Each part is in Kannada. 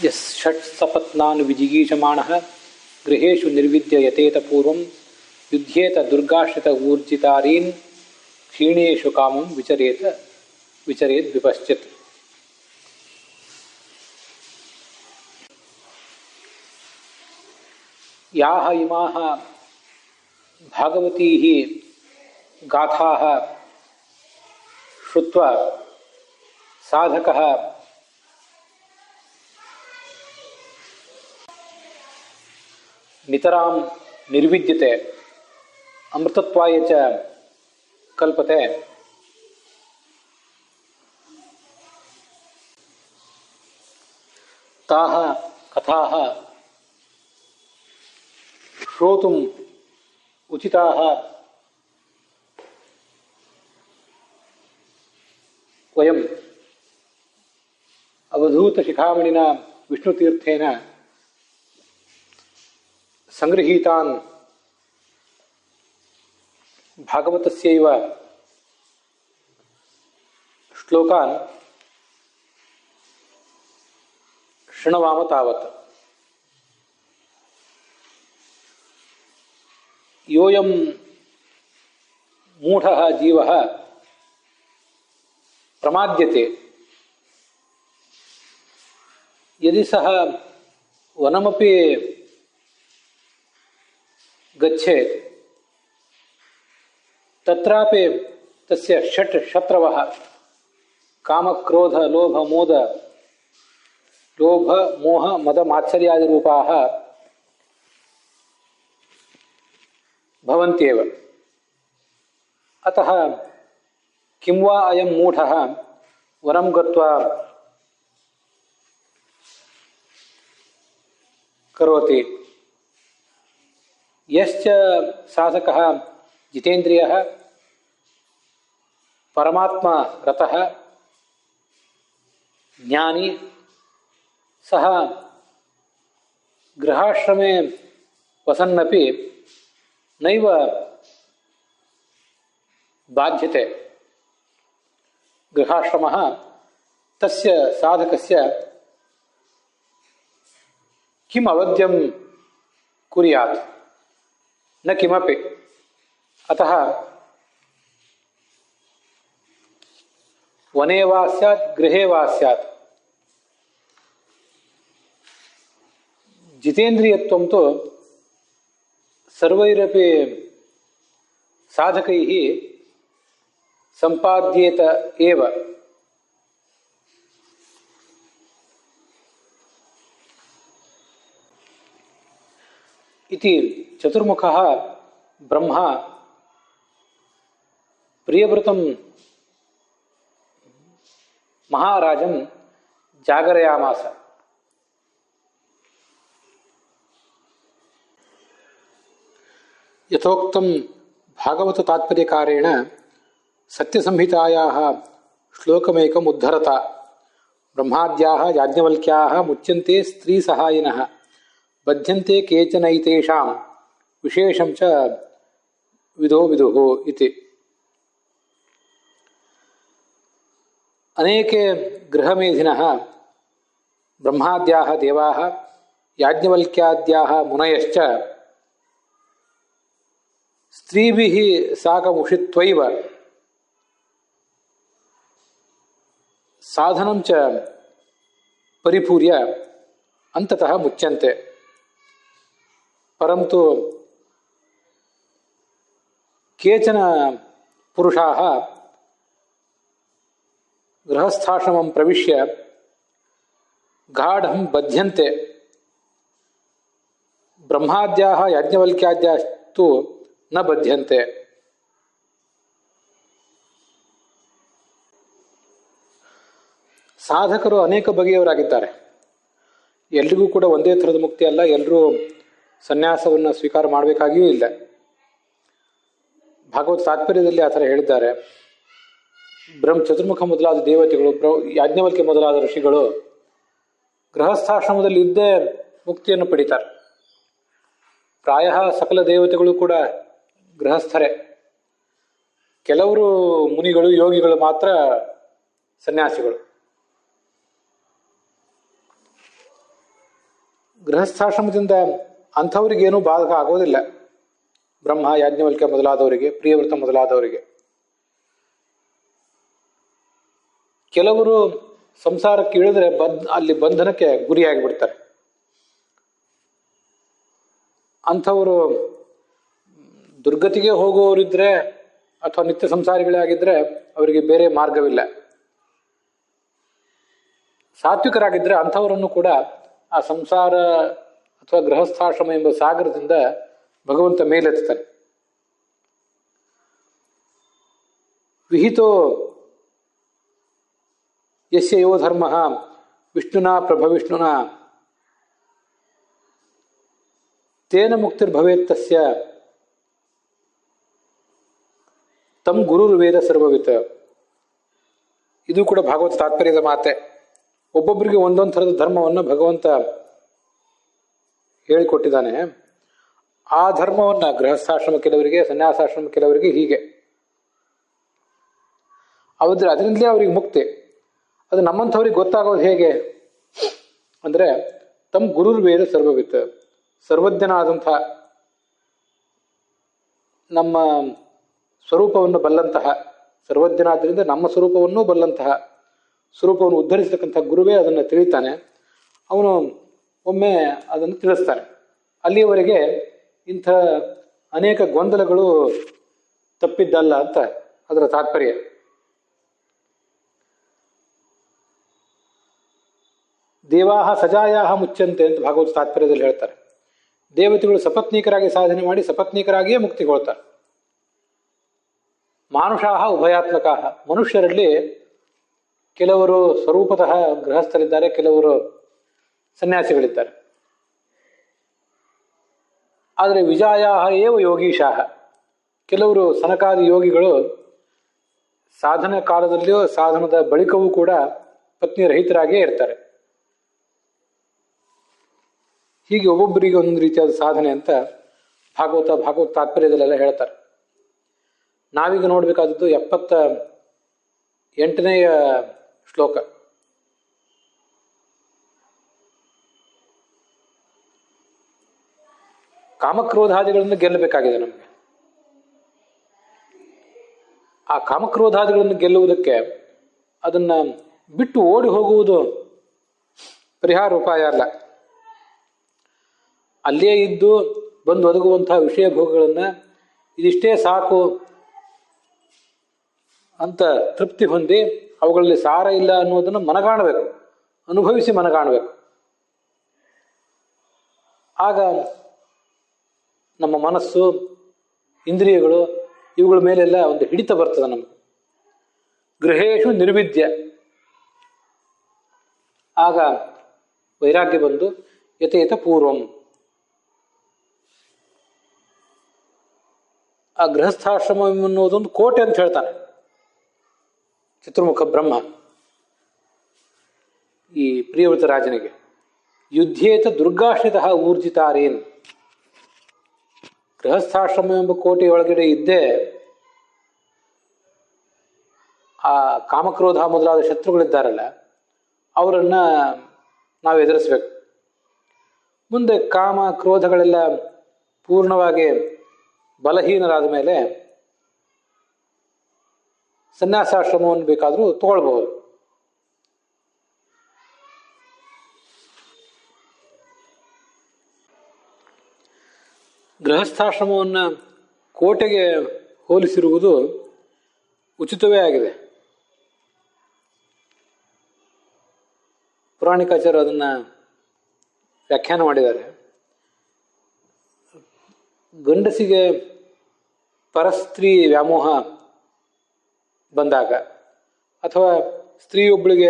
ಯಸ್ ಷಟ್ ಸಪತ್ನಾನ್ ವಿಜಿಗೀಷಮಾಣಃ ಗೃಹೇಶು ನಿರ್ವಿದ್ಯ ಯತೇತ ಪೂರ್ವಂ ಯುಧ್ಯೇತ ದುರ್ಗಾಶ್ರಿತ ಊರ್ಜಿತಾರೀನ್ ಕ್ಷೀಣೇಶು ಕಾಮಂ ವಿಚರೇದ್ ವಿಪಶ್ಚಿತ್. ಯಾಹ ಇಮಾಹ ಭಾಗವತೀಃ ಗಾಥಾಃ ಶ್ರುತ್ವಾ ಸಾಧಕಃ ನಿತರಾಂ ನಿರ್ವಿದ್ಯತೆ ಅಮೃತತ್ವಾಯ ಚ ಕಲ್ಪತೆ ತಾಹ ಕಥಾಃ ಶ್ರೋತುಂ ಉಚಿತಾಃ ವಯಂ ಅವಧೂತ ಶಿಖಾಮಣಿನಾ ವಿಷ್ಣುತೀರ್ಥೇನ ಸಂಗೃಹೀತಾನ್ ಭಾಗವತಸ್ಯೈವ ಶ್ಲೋಕಾನ್ ಶೃಣವಾಮ ತಾವತ್. ಯೋಯಂ ಮೂಢಃ ಜೀವಃ ಪ್ರಮಾದ್ಯತೆ ಯದಿ ಸಹ ವನಮಪಿ ಗಚ್ಚೇತ್ ತತ್ರಾಪಿ ತಸ್ಯ ಷಟ್ ಶತ್ರವಃ ಕಾಮಕ್ರೋಧ ಲೋಭ ಮೋಹ ಮದ ಮಾತ್ಸರ್ಯಾದಿ ರೂಪಾಃ ಭವಂತ್ಯೇವ. ಅತಃ ಕಿಂ ವಾ ಅಯಂ ಮೂಢಃ ವನಂ ಗತ್ವಾ ಕರೋತಿ. ಯಶ್ಚ ಸಾಧಕಃ ಜಿತೇಂದ್ರಿಯಃ ಪರಮಾತ್ಮ ರತಃ ಜ್ಞಾನಿ ಸಹ ಗೃಹಾಶ್ರಮೇ ವಸನ್ನಪಿ ನೈವ ಬಾಧ್ಯತೆ. ಗೃಹಾಶ್ರಮಃ ತಸ್ಯ ಸಾಧಕಸ್ಯ ಕಿಂ ಅವಧ್ಯಂ ಕುರ್ಯಾತ್ ನ ಕಿಮಪಿ. ಅತಃ ವನೇ ವಾ ಸ್ಯಾತ್ ಗೃಹೇ ವಾ ಸ್ಯಾತ್. ಜಿತೇಂದ್ರಿಯತ್ವಂ ತು ಸರ್ವೈರಪಿ ಸಾಧಕೈಃ ಸಂಪಾದ್ಯೇತ ಏವ. ಇತಿ ಚತುರ್ಮುಖಃ ಬ್ರಹ್ಮ ಪ್ರಿಯವೃತಂ ಮಹಾರಾಜಂ ಜಾಗರಯಾಮಾಸ. ಯಥೋಕ್ತಂ ಭಾಗವತ ತಾತ್ಪರ್ಯಕಾರೇಣ ಸತ್ಯಸಂಹಿತಾಯಾಃ ಶ್ಲೋಕಮೇಕಂ ಉದ್ಧರತ. ಬ್ರಹ್ಮಾದ್ಯಾಃ ಯಾಜ್ಞವಲ್ಕ್ಯಾಃ ಮುಚ್ಯಂತೆ ಸ್ತ್ರೀ ಸಹಾಯಿನಃ ಬಧ್ಯಂತೆ ಕೇಚನೈತೇಷಾಂ ವಿಶೇಷಂ ಚ ವಿದೋ ವಿದುಃ ಇತಿ. ಅನೇಕೆ ಗೃಹಮೇಧಿನಃ ಬ್ರಹ್ಮಾದ್ಯಾಃ ದೇವಾಃ ಯಾಜ್ಞವಲ್ಕ್ಯಾದ್ಯಾಃ ಮುನಯಶ್ಚ ಸ್ತ್ರೀಭಿಃ ಸಾಕಮುಷಿತ್ವೈವ ಸಾಧನಂ ಚ ಪರಿಪೂರ್ಯ ಅಂತತಃ ಮುಚ್ಯಂತೆ. ಪರಂತು ಕೇಚನ ಪುರುಷಾಃ ಗೃಹಸ್ಥಾಶ್ರಮಂ ಪ್ರವಿಶ್ಯ ಗಾಢಂ ಬಧ್ಯಂತೆ. ಬ್ರಹ್ಮಾದ್ಯಾಃ ಯಾಜ್ಞವಲ್ಕ್ಯಾದ್ಯಾಸ್ತು ನ ಬಧ್ಯಂತೆ. ಸಾಧಕರು ಅನೇಕ ಬಗೆಯವರಾಗಿದ್ದಾರೆ. ಎಲ್ರಿಗೂ ಕೂಡ ಒಂದೇ ಥರದ ಮುಕ್ತಿ ಅಲ್ಲ. ಎಲ್ಲರೂ ಸನ್ಯಾಸವನ್ನು ಸ್ವೀಕಾರ ಮಾಡಬೇಕಾಗಿಯೂ ಇಲ್ಲ. ಭಾಗವತ ತಾತ್ಪರ್ಯದಲ್ಲಿ ಆ ಥರ ಹೇಳಿದ್ದಾರೆ. ಚತುರ್ಮುಖ ಮೊದಲಾದ ದೇವತೆಗಳು, ಯಾಜ್ಞವಲ್ಕ್ಯ ಮೊದಲಾದ ಋಷಿಗಳು ಗೃಹಸ್ಥಾಶ್ರಮದಲ್ಲಿ ಇದ್ದೇ ಮುಕ್ತಿಯನ್ನು ಪಡಿತಾರೆ. ಪ್ರಾಯ ಸಕಲ ದೇವತೆಗಳು ಕೂಡ ಗೃಹಸ್ಥರೇ. ಕೆಲವರು ಮುನಿಗಳು, ಯೋಗಿಗಳು ಮಾತ್ರ ಸನ್ಯಾಸಿಗಳು. ಗೃಹಸ್ಥಾಶ್ರಮದಿಂದ ಅಂಥವ್ರಿಗೇನೂ ಬಾಧಕ ಆಗೋದಿಲ್ಲ. ಬ್ರಹ್ಮ, ಯಾಜ್ಞವಲ್ಕ್ಯ ಮೊದಲಾದವರಿಗೆ, ಪ್ರಿಯವೃತ ಮೊದಲಾದವರಿಗೆ. ಕೆಲವರು ಸಂಸಾರಕ್ಕೆ ಇಳಿದ್ರೆ ಅಲ್ಲಿ ಬಂಧನಕ್ಕೆ ಗುರಿಯಾಗಿಬಿಡ್ತಾರೆ. ಅಂಥವರು ದುರ್ಗತಿಗೆ ಹೋಗುವವರಿದ್ರೆ ಅಥವಾ ನಿತ್ಯ ಸಂಸಾರಿಗಳೇ ಆಗಿದ್ರೆ ಅವರಿಗೆ ಬೇರೆ ಮಾರ್ಗವಿಲ್ಲ. ಸಾತ್ವಿಕರಾಗಿದ್ದರೆ ಅಂಥವರನ್ನು ಕೂಡ ಆ ಸಂಸಾರ ಅಥವಾ ಗೃಹಸ್ಥಾಶ್ರಮ ಎಂಬ ಸಾಗರದಿಂದ ಭಗವಂತ ಮೇಲೆತ್ತಾನೆ. ವಿಹಿತೋ ಯಸ್ಯ ಯೋ ಧರ್ಮ ವಿಷ್ಣುನಾ ಪ್ರಭವಿಷ್ಣುನಾ ತೇನ ಮುಕ್ತಿರ್ಭವೇತ್ ತಸ್ಯ ತಂ ಗುರುರ್ವೇದ ಸರ್ವವಿತ್. ಇದು ಕೂಡ ಭಾಗವತ ತಾತ್ಪರ್ಯದ ಮಾತೆ. ಒಬ್ಬೊಬ್ಬರಿಗೆ ಒಂದೊಂದು ಥರದ ಧರ್ಮವನ್ನು ಭಗವಂತ ಹೇಳಿಕೊಟ್ಟಿದ್ದಾನೆ. ಆ ಧರ್ಮವನ್ನು ಗೃಹಸ್ಥಾಶ್ರಮ ಕೆಲವರಿಗೆ, ಸನ್ಯಾಸಾಶ್ರಮ ಕೆಲವರಿಗೆ ಹೀಗೆ. ಅದರಿಂದಲೇ ಅವರಿಗೆ ಮುಕ್ತಿ. ಅದು ನಮ್ಮಂಥವ್ರಿಗೆ ಗೊತ್ತಾಗೋದು ಹೇಗೆ ಅಂದರೆ, ತಮ್ಮ ಗುರುರ್ವೇದ ಸರ್ವವಿತ್, ಸರ್ವಜ್ಞನಾದಂಥ, ನಮ್ಮ ಸ್ವರೂಪವನ್ನು ಬಲ್ಲಂತಹ, ಸರ್ವಜ್ಞನಾದ್ದರಿಂದ ನಮ್ಮ ಸ್ವರೂಪವನ್ನೂ ಬಲ್ಲಂತಹ, ಸ್ವರೂಪವನ್ನು ಉದ್ಧರಿಸತಕ್ಕಂಥ ಗುರುವೇ ಅದನ್ನು ತಿಳಿತಾನೆ. ಅವನು ಒಮ್ಮೆ ಅದನ್ನು ತಿಳಿಸ್ತಾನೆ. ಅಲ್ಲಿಯವರೆಗೆ ಇಂಥ ಅನೇಕ ಗೊಂದಲಗಳು ತಪ್ಪಿದ್ದಲ್ಲ ಅಂತ ಅದರ ತಾತ್ಪರ್ಯ. ದೇವಾಹ ಸಜಾಯಾಹ ಮುಚ್ಚಂತೆ ಅಂತ ಭಾಗವತ ತಾತ್ಪರ್ಯದಲ್ಲಿ ಹೇಳ್ತಾರೆ. ದೇವತೆಗಳು ಸಪತ್ನೀಕರಾಗಿ ಸಾಧನೆ ಮಾಡಿ ಸಪತ್ನೀಕರಾಗಿಯೇ ಮುಕ್ತಿಗೊಳ್ತಾರೆ. ಮಾನುಷಾಹ ಉಭಯಾತ್ಮಕಾಹ, ಮನುಷ್ಯರಲ್ಲಿ ಕೆಲವರು ಸ್ವರೂಪತಃ ಗೃಹಸ್ಥರಿದ್ದಾರೆ, ಕೆಲವರು ಸನ್ಯಾಸಿಗಳಿದ್ದಾರೆ. ಆದರೆ ವಿಜಾಯಾಹ ಏವ ಯೋಗೀಶಾಹ, ಕೆಲವರು ಸನಕಾದಿ ಯೋಗಿಗಳು ಸಾಧನ ಕಾಲದಲ್ಲಿಯೂ ಸಾಧನದ ಬಳಿಕವೂ ಕೂಡ ಪತ್ನಿ ರಹಿತರಾಗಿಯೇ ಇರ್ತಾರೆ. ಹೀಗೆ ಒಬ್ಬೊಬ್ಬರಿಗೆ ಒಂದೊಂದು ರೀತಿಯಾದ ಸಾಧನೆ ಅಂತ ಭಾಗವತ ತಾತ್ಪರ್ಯದಲ್ಲೆಲ್ಲ ಹೇಳ್ತಾರೆ. ನಾವೀಗ ನೋಡಬೇಕಾದದ್ದು 78ನೇ ಶ್ಲೋಕ. ಕಾಮಕ್ರೋಧಾದಿಗಳನ್ನು ಗೆಲ್ಲಬೇಕಾಗಿದೆ ನಮಗೆ. ಆ ಕಾಮಕ್ರೋಧಾದಿಗಳನ್ನು ಗೆಲ್ಲುವುದಕ್ಕೆ ಅದನ್ನು ಬಿಟ್ಟು ಓಡಿ ಹೋಗುವುದು ಪರಿಹಾರ ಉಪಾಯ ಅಲ್ಲ. ಅಲ್ಲೇ ಇದ್ದು ಬಂದು ಒದಗುವಂತಹ ವಿಷಯ ಭೋಗಗಳನ್ನು ಇದಿಷ್ಟೇ ಸಾಕು ಅಂತ ತೃಪ್ತಿ ಹೊಂದಿ ಅವುಗಳಲ್ಲಿ ಸಾರ ಇಲ್ಲ ಅನ್ನೋದನ್ನು ಮನಗಾಣಬೇಕು, ಅನುಭವಿಸಿ ಮನಗಾಣಬೇಕು. ಆಗ ನಮ್ಮ ಮನಸ್ಸು, ಇಂದ್ರಿಯಗಳು ಇವುಗಳ ಮೇಲೆಲ್ಲ ಒಂದು ಹಿಡಿತ ಬರ್ತದೆ ನಮಗೆ. ಗೃಹೇಶು ನಿರ್ವಿದ್ಯ, ಆಗ ವೈರಾಗ್ಯ ಬಂದು ಯಥೇತ ಪೂರ್ವಂ. ಆ ಗೃಹಸ್ಥಾಶ್ರಮ ಎನ್ನುವುದೊಂದು ಕೋಟೆ ಅಂತ ಹೇಳ್ತಾನೆ ಚತುರ್ಮುಖ ಬ್ರಹ್ಮ ಈ ಪ್ರಿಯವೃತ ರಾಜನಿಗೆ. ಯುದ್ಧೇತ ದುರ್ಗಾಶ್ರಿತ ಊರ್ಜಿತಾರೇನ್. ಗೃಹಸ್ಥಾಶ್ರಮ ಎಂಬ ಕೋಟೆಯೊಳಗಡೆ ಇದ್ದೇ ಆ ಕಾಮಕ್ರೋಧ ಮೊದಲಾದ ಶತ್ರುಗಳಿದ್ದಾರಲ್ಲ ಅವರನ್ನ ನಾವು ಎದುರಿಸ್ಬೇಕು. ಮುಂದೆ ಕಾಮ ಕ್ರೋಧಗಳೆಲ್ಲ ಪೂರ್ಣವಾಗಿ ಬಲಹೀನರಾದ ಮೇಲೆ ಸನ್ಯಾಸಾಶ್ರಮವನ್ನು ಬೇಕಾದರೂ ತಗೊಳ್ಬಹುದು. ಗೃಹಸ್ಥಾಶ್ರಮವನ್ನು ಕೋಟೆಗೆ ಹೋಲಿಸಿರುವುದು ಉಚಿತವೇ ಆಗಿದೆ. ಪುರಾಣಿಕಾಚಾರ್ಯರು ಅದನ್ನು ವ್ಯಾಖ್ಯಾನ ಮಾಡಿದ್ದಾರೆ. ಗಂಡಸಿಗೆ ಪರಸ್ತ್ರೀ ವ್ಯಾಮೋಹ ಬಂದಾಗ ಅಥವಾ ಸ್ತ್ರೀಯೊಬ್ಬಳಿಗೆ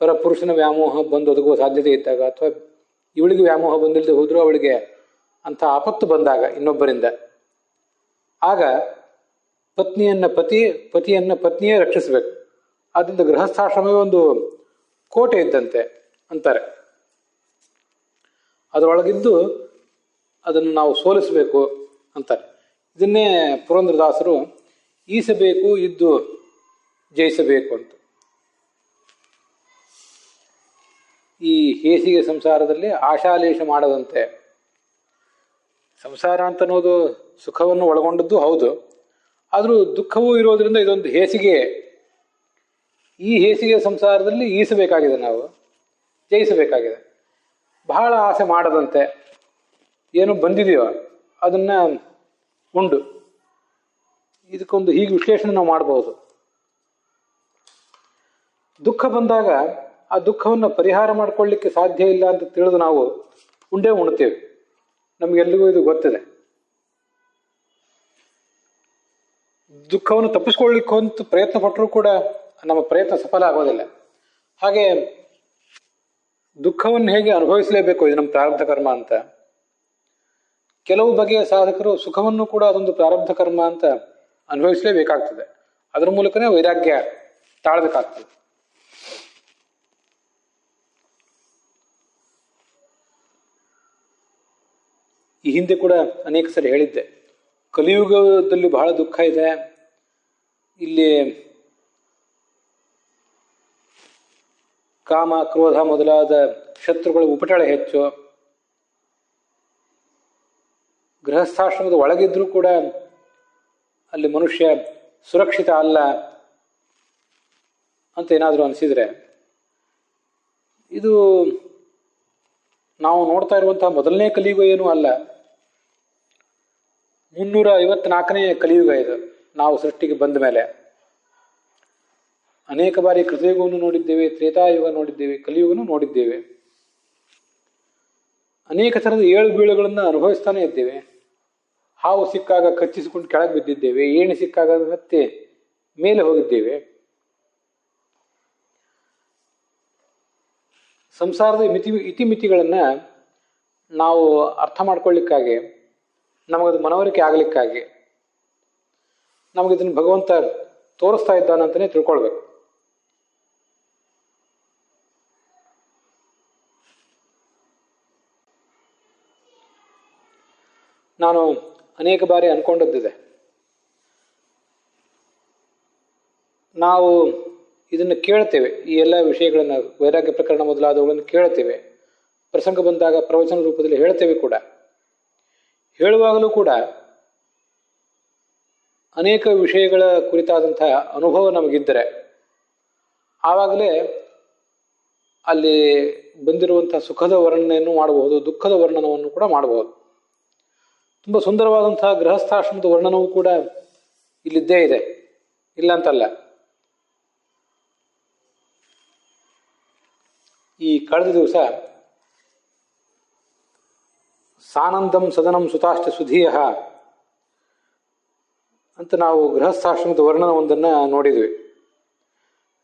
ಪರಪುರುಷನ ವ್ಯಾಮೋಹ ಬಂದು ಒದಗುವ ಸಾಧ್ಯತೆ ಇದ್ದಾಗ ಅಥವಾ ಇವಳಿಗೆ ವ್ಯಾಮೋಹ ಬಂದಿಲ್ಲದೆ ಹೋದರೂ ಅವಳಿಗೆ ಅಂಥ ಆಪತ್ತು ಬಂದಾಗ ಇನ್ನೊಬ್ಬರಿಂದ, ಆಗ ಪತಿಯನ್ನು ಪತ್ನಿಯೇ ರಕ್ಷಿಸಬೇಕು. ಆದ್ದರಿಂದ ಗೃಹಸ್ಥಾಶ್ರಮವೇ ಒಂದು ಕೋಟೆ ಇದ್ದಂತೆ ಅಂತಾರೆ. ಅದರೊಳಗಿದ್ದು ಅದನ್ನು ನಾವು ಸೋಲಿಸಬೇಕು ಅಂತಾರೆ. ಇದನ್ನೇ ಪುರಂದರದಾಸರು ಈಸಬೇಕು ಇದ್ದು ಜಯಿಸಬೇಕು ಅಂತ. ಈ ಹೇಸಿಗೆ ಸಂಸಾರದಲ್ಲಿ ಆಶಾಲೇಷ ಮಾಡದಂತೆ. ಸಂಸಾರ ಅಂತ ಅನ್ನೋದು ಸುಖವನ್ನು ಒಳಗೊಂಡದ್ದು ಹೌದು, ಆದರೂ ದುಃಖವೂ ಇರೋದ್ರಿಂದ ಇದೊಂದು ಹೇಸಿಗೆ. ಈ ಹೇಸಿಗೆ ಸಂಸಾರದಲ್ಲಿ ಈಸಬೇಕಾಗಿದೆ, ನಾವು ಜಯಿಸಬೇಕಾಗಿದೆ. ಬಹಳ ಆಸೆ ಮಾಡದಂತೆ, ಏನು ಬಂದಿದೆಯೋ ಅದನ್ನ ಉಂಡು. ಇದಕ್ಕೊಂದು ಹೀಗೆ ವಿಶ್ಲೇಷಣೆ ನಾವು ಮಾಡಬಹುದು. ದುಃಖ ಬಂದಾಗ ಆ ದುಃಖವನ್ನು ಪರಿಹಾರ ಮಾಡಿಕೊಳ್ಳಿಕ್ಕೆ ಸಾಧ್ಯ ಇಲ್ಲ ಅಂತ ತಿಳಿದು ನಾವು ಉಂಡೇ ಉಣ್ತೇವೆ. ನಮಗೆಲ್ಲಿಗೂ ಇದು ಗೊತ್ತಿದೆ. ದುಃಖವನ್ನು ತಪ್ಪಿಸ್ಕೊಳ್ಳಿಕ್ಕೆ ಅಂತ ಪ್ರಯತ್ನ ಪಟ್ಟರೂ ಕೂಡ ನಮ್ಮ ಪ್ರಯತ್ನ ಸಫಲ ಆಗೋದಿಲ್ಲ. ಹಾಗೆ ದುಃಖವನ್ನು ಹೇಗೆ ಅನುಭವಿಸಲೇಬೇಕು, ಇದು ನಮ್ಮ ಪ್ರಾರಬ್ಧ ಕರ್ಮ ಅಂತ. ಕೆಲವು ಬಗೆಯ ಸಾಧಕರು ಸುಖವನ್ನು ಕೂಡ ಅದೊಂದು ಪ್ರಾರಬ್ಧ ಕರ್ಮ ಅಂತ ಅನುಭವಿಸಲೇಬೇಕಾಗ್ತದೆ. ಅದರ ಮೂಲಕನೇ ವೈರಾಗ್ಯ ತಾಳ್ಬೇಕಾಗ್ತದೆ. ಈ ಹಿಂದೆ ಕೂಡ ಅನೇಕ ಸರಿ ಹೇಳಿದ್ದೆ, ಕಲಿಯುಗದಲ್ಲಿ ಬಹಳ ದುಃಖ ಇದೆ. ಇಲ್ಲಿ ಕಾಮ, ಕ್ರೋಧ ಮೊದಲಾದ ಶತ್ರುಗಳ ಉಪಟಳ ಹೆಚ್ಚು. ಗೃಹಸ್ಥಾಶ್ರಮದ ಒಳಗಿದ್ರೂ ಕೂಡ ಅಲ್ಲಿ ಮನುಷ್ಯ ಸುರಕ್ಷಿತ ಅಲ್ಲ ಅಂತ ಏನಾದರೂ ಅನಿಸಿದ್ರೆ, ಇದು ನಾವು ನೋಡ್ತಾ ಇರುವಂತಹ ಮೊದಲನೇ ಕಲಿಯುಗ ಏನೂ ಅಲ್ಲ. 354ನೇ ಕಲಿಯುಗ ಇದು. ನಾವು ಸೃಷ್ಟಿಗೆ ಬಂದ ಮೇಲೆ ಅನೇಕ ಬಾರಿ ಕೃತಯುಗವನ್ನು ನೋಡಿದ್ದೇವೆ, ತ್ರೇತಾಯುಗ ನೋಡಿದ್ದೇವೆ, ಕಲಿಯುಗನೂ ನೋಡಿದ್ದೇವೆ. ಅನೇಕ ಥರದ ಏಳು ಬೀಳುಗಳನ್ನು ಅನುಭವಿಸ್ತಾನೆ ಇದ್ದೇವೆ. ಹಾವು ಸಿಕ್ಕಾಗ ಕಚ್ಚಿಸಿಕೊಂಡು ಕೆಳಗೆ ಬಿದ್ದಿದ್ದೇವೆ, ಏಣಿ ಸಿಕ್ಕಾಗ ಮತ್ತೆ ಮೇಲೆ ಹೋಗಿದ್ದೇವೆ. ಸಂಸಾರದ ಇತಿಮಿತಿಗಳನ್ನು ನಾವು ಅರ್ಥ ಮಾಡ್ಕೊಳ್ಳಿಕ್ಕಾಗಿ, ನಮಗದು ಮನವರಿಕೆ ಆಗಲಿಕ್ಕಾಗಿ ನಮಗಿದನ್ನು ಭಗವಂತ ತೋರಿಸ್ತಾ ಇದ್ದಾನಂತಲೇ ತಿಳ್ಕೊಳ್ಬೇಕು. ನಾನು ಅನೇಕ ಬಾರಿ ಅನ್ಕೊಂಡದ್ದಿದೆ, ನಾವು ಇದನ್ನು ಕೇಳ್ತೇವೆ, ಈ ಎಲ್ಲ ವಿಷಯಗಳನ್ನು, ವೈರಾಗ್ಯ ಪ್ರಕರಣ ಮೊದಲಾದವುಗಳನ್ನು ಕೇಳ್ತೇವೆ. ಪ್ರಸಂಗ ಬಂದಾಗ ಪ್ರವಚನ ರೂಪದಲ್ಲಿ ಹೇಳ್ತೇವೆ ಕೂಡ. ಹೇಳುವಾಗಲೂ ಕೂಡ ಅನೇಕ ವಿಷಯಗಳ ಕುರಿತಾದಂತಹ ಅನುಭವ ನಮಗಿದ್ದರೆ ಆವಾಗಲೇ ಅಲ್ಲಿ ಬಂದಿರುವಂತಹ ಸುಖದ ವರ್ಣನೆಯನ್ನು ಮಾಡಬಹುದು, ದುಃಖದ ವರ್ಣನವನ್ನು ಕೂಡ ಮಾಡಬಹುದು. ತುಂಬ ಸುಂದರವಾದಂತಹ ಗೃಹಸ್ಥಾಶ್ರಮದ ವರ್ಣನವೂ ಕೂಡ ಇಲ್ಲಿದ್ದೇ ಇದೆ, ಇಲ್ಲ ಅಂತಲ್ಲ. ಈ ಕಳೆದ ದಿವಸ ಸಾನಂದಂ ಸದನಂ ಸುತಾಷ್ಟ ಸುಧೀಯ ಅಂತ ನಾವು ಗೃಹಸ್ಥಾಶ್ರಮದ ವರ್ಣನವೊಂದನ್ನು ನೋಡಿದ್ವಿ.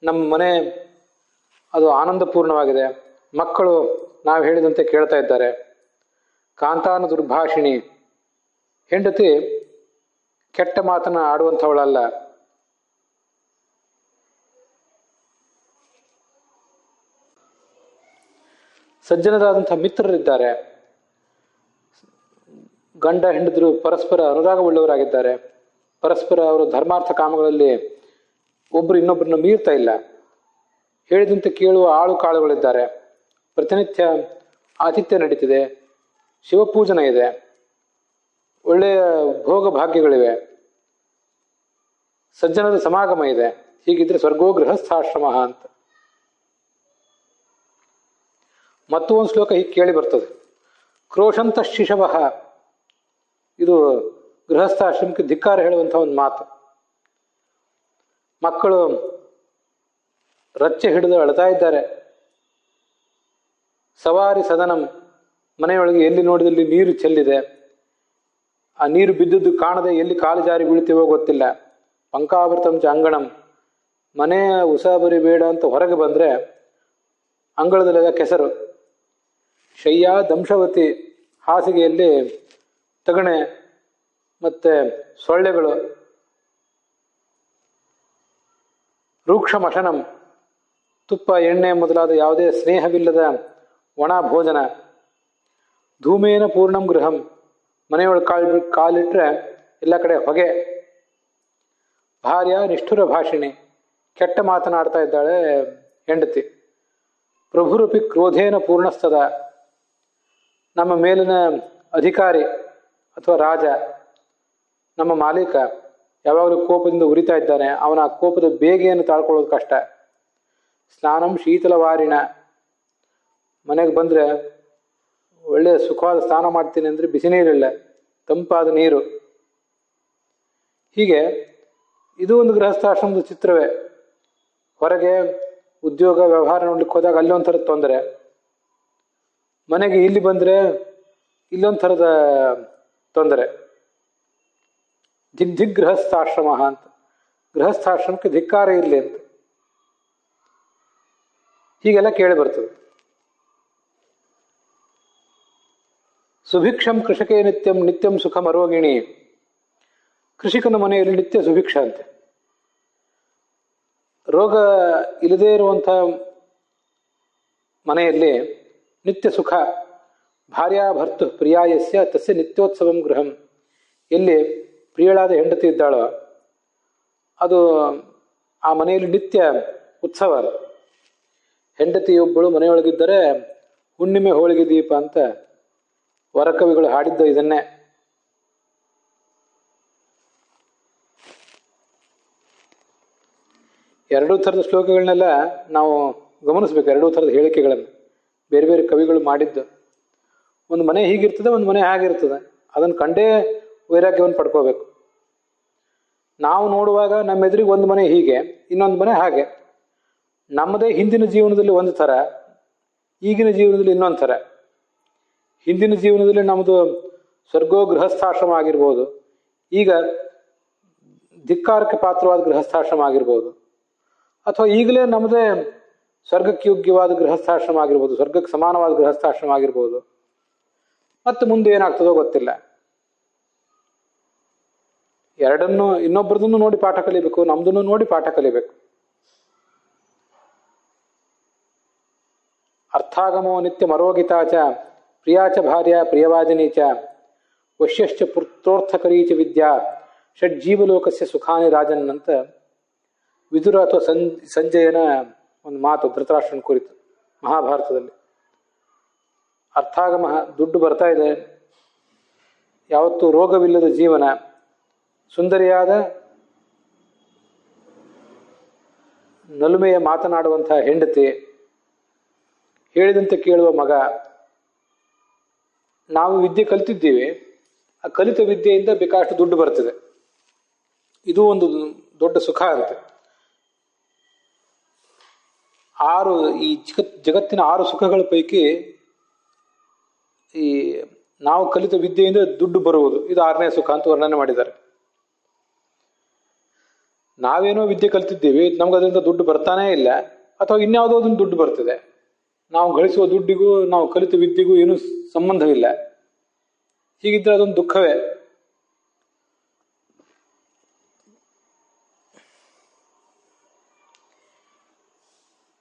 ನಮ್ಮ ಮನೆ ಅದು ಆನಂದಪೂರ್ಣವಾಗಿದೆ, ಮಕ್ಕಳು ನಾವು ಹೇಳಿದಂತೆ ಕೇಳ್ತಾ ಇದ್ದಾರೆ. ಕಾಂತಾನ ದುರ್ಭಾಷಿಣಿ, ಹೆಂಡತಿ ಕೆಟ್ಟ ಮಾತನ್ನ ಆಡುವಂಥವಳಲ್ಲ. ಸಜ್ಜನರಾದಂಥ ಮಿತ್ರರಿದ್ದಾರೆ, ಗಂಡ ಹೆಂಡತಿರು ಪರಸ್ಪರ ಅನುರಾಗವುಳ್ಳವರಾಗಿದ್ದಾರೆ. ಪರಸ್ಪರ ಅವರು ಧರ್ಮಾರ್ಥ ಕಾಮಗಳಲ್ಲಿ ಒಬ್ಬರು ಇನ್ನೊಬ್ಬರನ್ನ ಮೀರ್ತಾ ಇಲ್ಲ. ಹೇಳಿದಂತೆ ಕೇಳುವ ಆಳು ಕಾಳುಗಳಿದ್ದಾರೆ. ಪ್ರತಿನಿತ್ಯ ಆತಿಥ್ಯ ನಡೀತಿದೆ, ಶಿವಪೂಜನ ಇದೆ, ಒಳ್ಳೆಯ ಭೋಗ ಭಾಗ್ಯಗಳಿವೆ, ಸಜ್ಜನದ ಸಮಾಗಮ ಇದೆ. ಹೀಗಿದ್ರೆ ಸ್ವರ್ಗೋ ಗೃಹಸ್ಥಾಶ್ರಮ ಅಂತ. ಮತ್ತೂ ಒಂದು ಶ್ಲೋಕ ಹೀಗೆ ಕೇಳಿ ಬರ್ತದೆ, ಕ್ರೋಶಂತ ಶಿಶವ. ಇದು ಗೃಹಸ್ಥಾಶ್ರಮಕ್ಕೆ ಧಿಕ್ಕಾರ ಹೇಳುವಂಥ ಒಂದು ಮಾತು. ಮಕ್ಕಳು ರಚ್ಚೆ ಹಿಡಿದು ಅಳ್ತಾ ಇದ್ದಾರೆ. ಸವಾರಿ ಸದನಂ, ಮನೆಯೊಳಗೆ ಎಲ್ಲಿ ನೋಡಿದಲ್ಲಿ ನೀರು ಚೆಲ್ಲಿದೆ. ಆ ನೀರು ಬಿದ್ದದ್ದು ಕಾಣದೆ ಎಲ್ಲಿ ಕಾಲು ಜಾರಿ ಬೀಳ್ತೀವೋ ಗೊತ್ತಿಲ್ಲ. ಪಂಕಾವೃತಂ ಚ ಅಂಗಣಂ, ಮನೆಯ ಉಸಾಬರಿ ಬೇಡ ಅಂತ ಹೊರಗೆ ಬಂದರೆ ಅಂಗಳದಲ್ಲೆಲ್ಲ ಕೆಸರು. ಶಯ್ಯ ದಂಶವತಿ, ಹಾಸಿಗೆಯಲ್ಲಿ ತಗಣೆ ಮತ್ತೆ ಸೊಳ್ಳೆಗಳು. ರೂಕ್ಷ ಮಶನಂ, ತುಪ್ಪ ಎಣ್ಣೆ ಮೊದಲಾದ ಯಾವುದೇ ಸ್ನೇಹವಿಲ್ಲದ ಒಣ ಭೋಜನ. ಧೂಮೇನ ಪೂರ್ಣಂ ಗೃಹಂ, ಮನೆಯೊಳಗೆ ಕಾಲಿಟ್ರೆ ಎಲ್ಲ ಕಡೆ ಹೊಗೆ. ಭಾರ್ಯ ನಿಷ್ಠುರ ಭಾಷಿಣಿ, ಕೆಟ್ಟ ಮಾತನಾಡ್ತಾ ಇದ್ದಾಳೆ ಹೆಂಡತಿ. ಪ್ರಭುರಪಿ ಕ್ರೋಧೇನ ಪೂರ್ಣಸ್ತದ, ನಮ್ಮ ಮೇಲಿನ ಅಧಿಕಾರಿ ಅಥವಾ ರಾಜ, ನಮ್ಮ ಮಾಲೀಕ ಯಾವಾಗಲೂ ಕೋಪದಿಂದ ಉರಿತಾ ಇದ್ದಾನೆ. ಅವನ ಕೋಪದ ಬೇಗೆಯನ್ನು ತಾಳ್ಕೊಳ್ಳೋದು ಕಷ್ಟ. ಸ್ನಾನಂ ಶೀತಲವಾರಿಣ, ಮನೆಗೆ ಬಂದರೆ ಒಳ್ಳೆಯ ಸುಖವಾದ ಸ್ನಾನ ಮಾಡ್ತೀನಿ ಅಂದರೆ ಬಿಸಿ ನೀರಿಲ್ಲ, ತಂಪಾದ ನೀರು. ಹೀಗೆ ಇದು ಒಂದು ಗೃಹಸ್ಥಾಶ್ರಮದ ಚಿತ್ರವೇ. ಹೊರಗೆ ಉದ್ಯೋಗ ವ್ಯವಹಾರ ನೋಡ್ಲಿಕ್ಕೆ ಹೋದಾಗ ಅಲ್ಲಿ ಒಂಥರದ ತೊಂದರೆ, ಮನೆಗೆ ಇಲ್ಲಿ ಬಂದರೆ ಇಲ್ಲೊಂದು ಥರದ ತೊಂದರೆ. ದಿಗ್ ಗೃಹಸ್ಥಾಶ್ರಮ ಅಂತ, ಗೃಹಸ್ಥಾಶ್ರಮಕ್ಕೆ ಧಿಕ್ಕಾರ ಇರಲಿ ಅಂತ ಹೀಗೆಲ್ಲ ಕೇಳಿ ಬರ್ತದೆ. ಸುಭಿಕ್ಷಂ ಕೃಷಕೇ ನಿತ್ಯಂ ನಿತ್ಯಂ ಸುಖ ಮರೋಗಿಣಿ, ಕೃಷಿಕನ ಮನೆಯಲ್ಲಿ ನಿತ್ಯ ಸುಭಿಕ್ಷ ಅಂತೆ. ರೋಗ ಇಲ್ಲದೇ ಇರುವಂಥ ಮನೆಯಲ್ಲಿ ನಿತ್ಯ ಸುಖ. ಭಾರ್ಯಾ ಭರ್ತು ಪ್ರಿಯಾಯಸ್ಯ ತಸ್ಯ ನಿತ್ಯೋತ್ಸವಂ ಗೃಹಂ, ಎಲ್ಲಿ ಪ್ರಿಯಳಾದ ಹೆಂಡತಿ ಇದ್ದಾಳೋ ಅದು ಆ ಮನೆಯಲ್ಲಿ ನಿತ್ಯ ಉತ್ಸವ. ಹೆಂಡತಿಯೊಬ್ಬಳು ಮನೆಯೊಳಗಿದ್ದರೆ ಹುಣ್ಣಿಮೆ ಹೋಳಿಗೆ ದೀಪ ಅಂತ ವರಕವಿಗಳು ಹಾಡಿದ್ದ ಇದನ್ನೇ. ಎರಡೂ ಥರದ ಶ್ಲೋಕಗಳನ್ನೆಲ್ಲ ನಾವು ಗಮನಿಸ್ಬೇಕು, ಎರಡೂ ಥರದ ಹೇಳಿಕೆಗಳನ್ನು ಬೇರೆ ಬೇರೆ ಕವಿಗಳು ಮಾಡಿದ್ದು. ಒಂದು ಮನೆ ಹೀಗಿರ್ತದೆ, ಒಂದು ಮನೆ ಹಾಗಿರ್ತದೆ. ಅದನ್ನು ಕಂಡೇ ವೈರಾಗ್ಯವನ್ನು ಪಡ್ಕೋಬೇಕು. ನಾವು ನೋಡುವಾಗ ನಮ್ಮ ಎದುರಿಗೆ ಒಂದು ಮನೆ ಹೀಗೆ, ಇನ್ನೊಂದು ಮನೆ ಹಾಗೆ. ನಮ್ಮದೇ ಹಿಂದಿನ ಜೀವನದಲ್ಲಿ ಒಂದು ಥರ, ಈಗಿನ ಜೀವನದಲ್ಲಿ ಇನ್ನೊಂದು ಥರ. ಹಿಂದಿನ ಜೀವನದಲ್ಲಿ ನಮ್ಮದು ಸ್ವರ್ಗೋ ಗೃಹಸ್ಥಾಶ್ರಮ ಆಗಿರ್ಬೋದು, ಈಗ ಧಿಕ್ಕಾರಕ್ಕೆ ಪಾತ್ರವಾದ ಗೃಹಸ್ಥಾಶ್ರಮ ಆಗಿರ್ಬೋದು, ಅಥವಾ ಈಗಲೇ ನಮ್ಮದೇ ಸ್ವರ್ಗಕ್ಕೆ ಯೋಗ್ಯವಾದ ಗೃಹಸ್ಥಾಶ್ರಮ ಆಗಿರ್ಬೋದು, ಸ್ವರ್ಗಕ್ಕೆ ಸಮಾನವಾದ ಗೃಹಸ್ಥಾಶ್ರಮ ಆಗಿರ್ಬೋದು. ಮತ್ತು ಮುಂದೆ ಏನಾಗ್ತದೋ ಗೊತ್ತಿಲ್ಲ. ಎರಡನ್ನೂ, ಇನ್ನೊಬ್ಬರದನ್ನು ನೋಡಿ ಪಾಠ ಕಲಿಬೇಕು, ನಮ್ದನ್ನು ನೋಡಿ ಪಾಠ ಕಲಿಬೇಕು. ಅರ್ಥಾಗಮೋ ನಿತ್ಯ ಮರೋಗಿತಾಚ ಪ್ರಿಯಾಚ ಭಾರ್ಯ ಪ್ರಿಯವಾದಿನೀಚ ವಶ್ಯಶ್ಚ ಪುತ್ರೋರ್ಥಕರೀಚ ವಿದ್ಯಾ ಷಡ್ಜೀವಲೋಕಸ್ಯ ಸುಖಾನಿ ರಾಜನ್ ಅಂತ ವಿದುರ ಅಥವಾ ಸಂಜಯನ ಒಂದು ಮಾತು ಧೃತರಾಷ್ಟ್ರನ ಕುರಿತು ಮಹಾಭಾರತದಲ್ಲಿ. ಅರ್ಥಾಗಮ, ದುಡ್ಡು ಬರ್ತಾ ಇದೆ, ಯಾವತ್ತೂ ರೋಗವಿಲ್ಲದ ಜೀವನ, ಸುಂದರಿಯಾದ ನಲುಮೆಯ ಮಾತನಾಡುವಂತಹ ಹೆಂಡತಿ, ಹೇಳಿದಂತೆ ಕೇಳುವ ಮಗ. ನಾವು ವಿದ್ಯೆ ಕಲಿತಿದ್ದೀವಿ, ಆ ಕಲಿತ ವಿದ್ಯೆಯಿಂದ ಬೇಕಾಷ್ಟು ದುಡ್ಡು ಬರ್ತದೆ. ಇದು ಒಂದು ದೊಡ್ಡ ಸುಖ ಅಂತೆ. ಈ ಜಗತ್ತಿನ 6 ಸುಖಗಳ ಪೈಕಿ ಈ ನಾವು ಕಲಿತ ವಿದ್ಯೆಯಿಂದ ದುಡ್ಡು ಬರುವುದು, ಇದು 6ನೇ ಸುಖ ಅಂತ ವರ್ಣನೆ ಮಾಡಿದ್ದಾರೆ. ನಾವೇನೋ ವಿದ್ಯೆ ಕಲಿತಿದ್ದೀವಿ, ನಮ್ಗೆ ಅದರಿಂದ ದುಡ್ಡು ಬರ್ತಾನೇ ಇಲ್ಲ, ಅಥವಾ ಇನ್ಯಾವುದೋ ಅದನ್ನು ದುಡ್ಡು ಬರ್ತದೆ. ನಾವು ಗಳಿಸುವ ದುಡ್ಡಿಗೂ ನಾವು ಕಲಿತ ವಿದ್ಯೆಗೂ ಏನೂ ಸಂಬಂಧವಿಲ್ಲ. ಹೀಗಿದ್ರೆ ಅದೊಂದು ದುಃಖವೇ.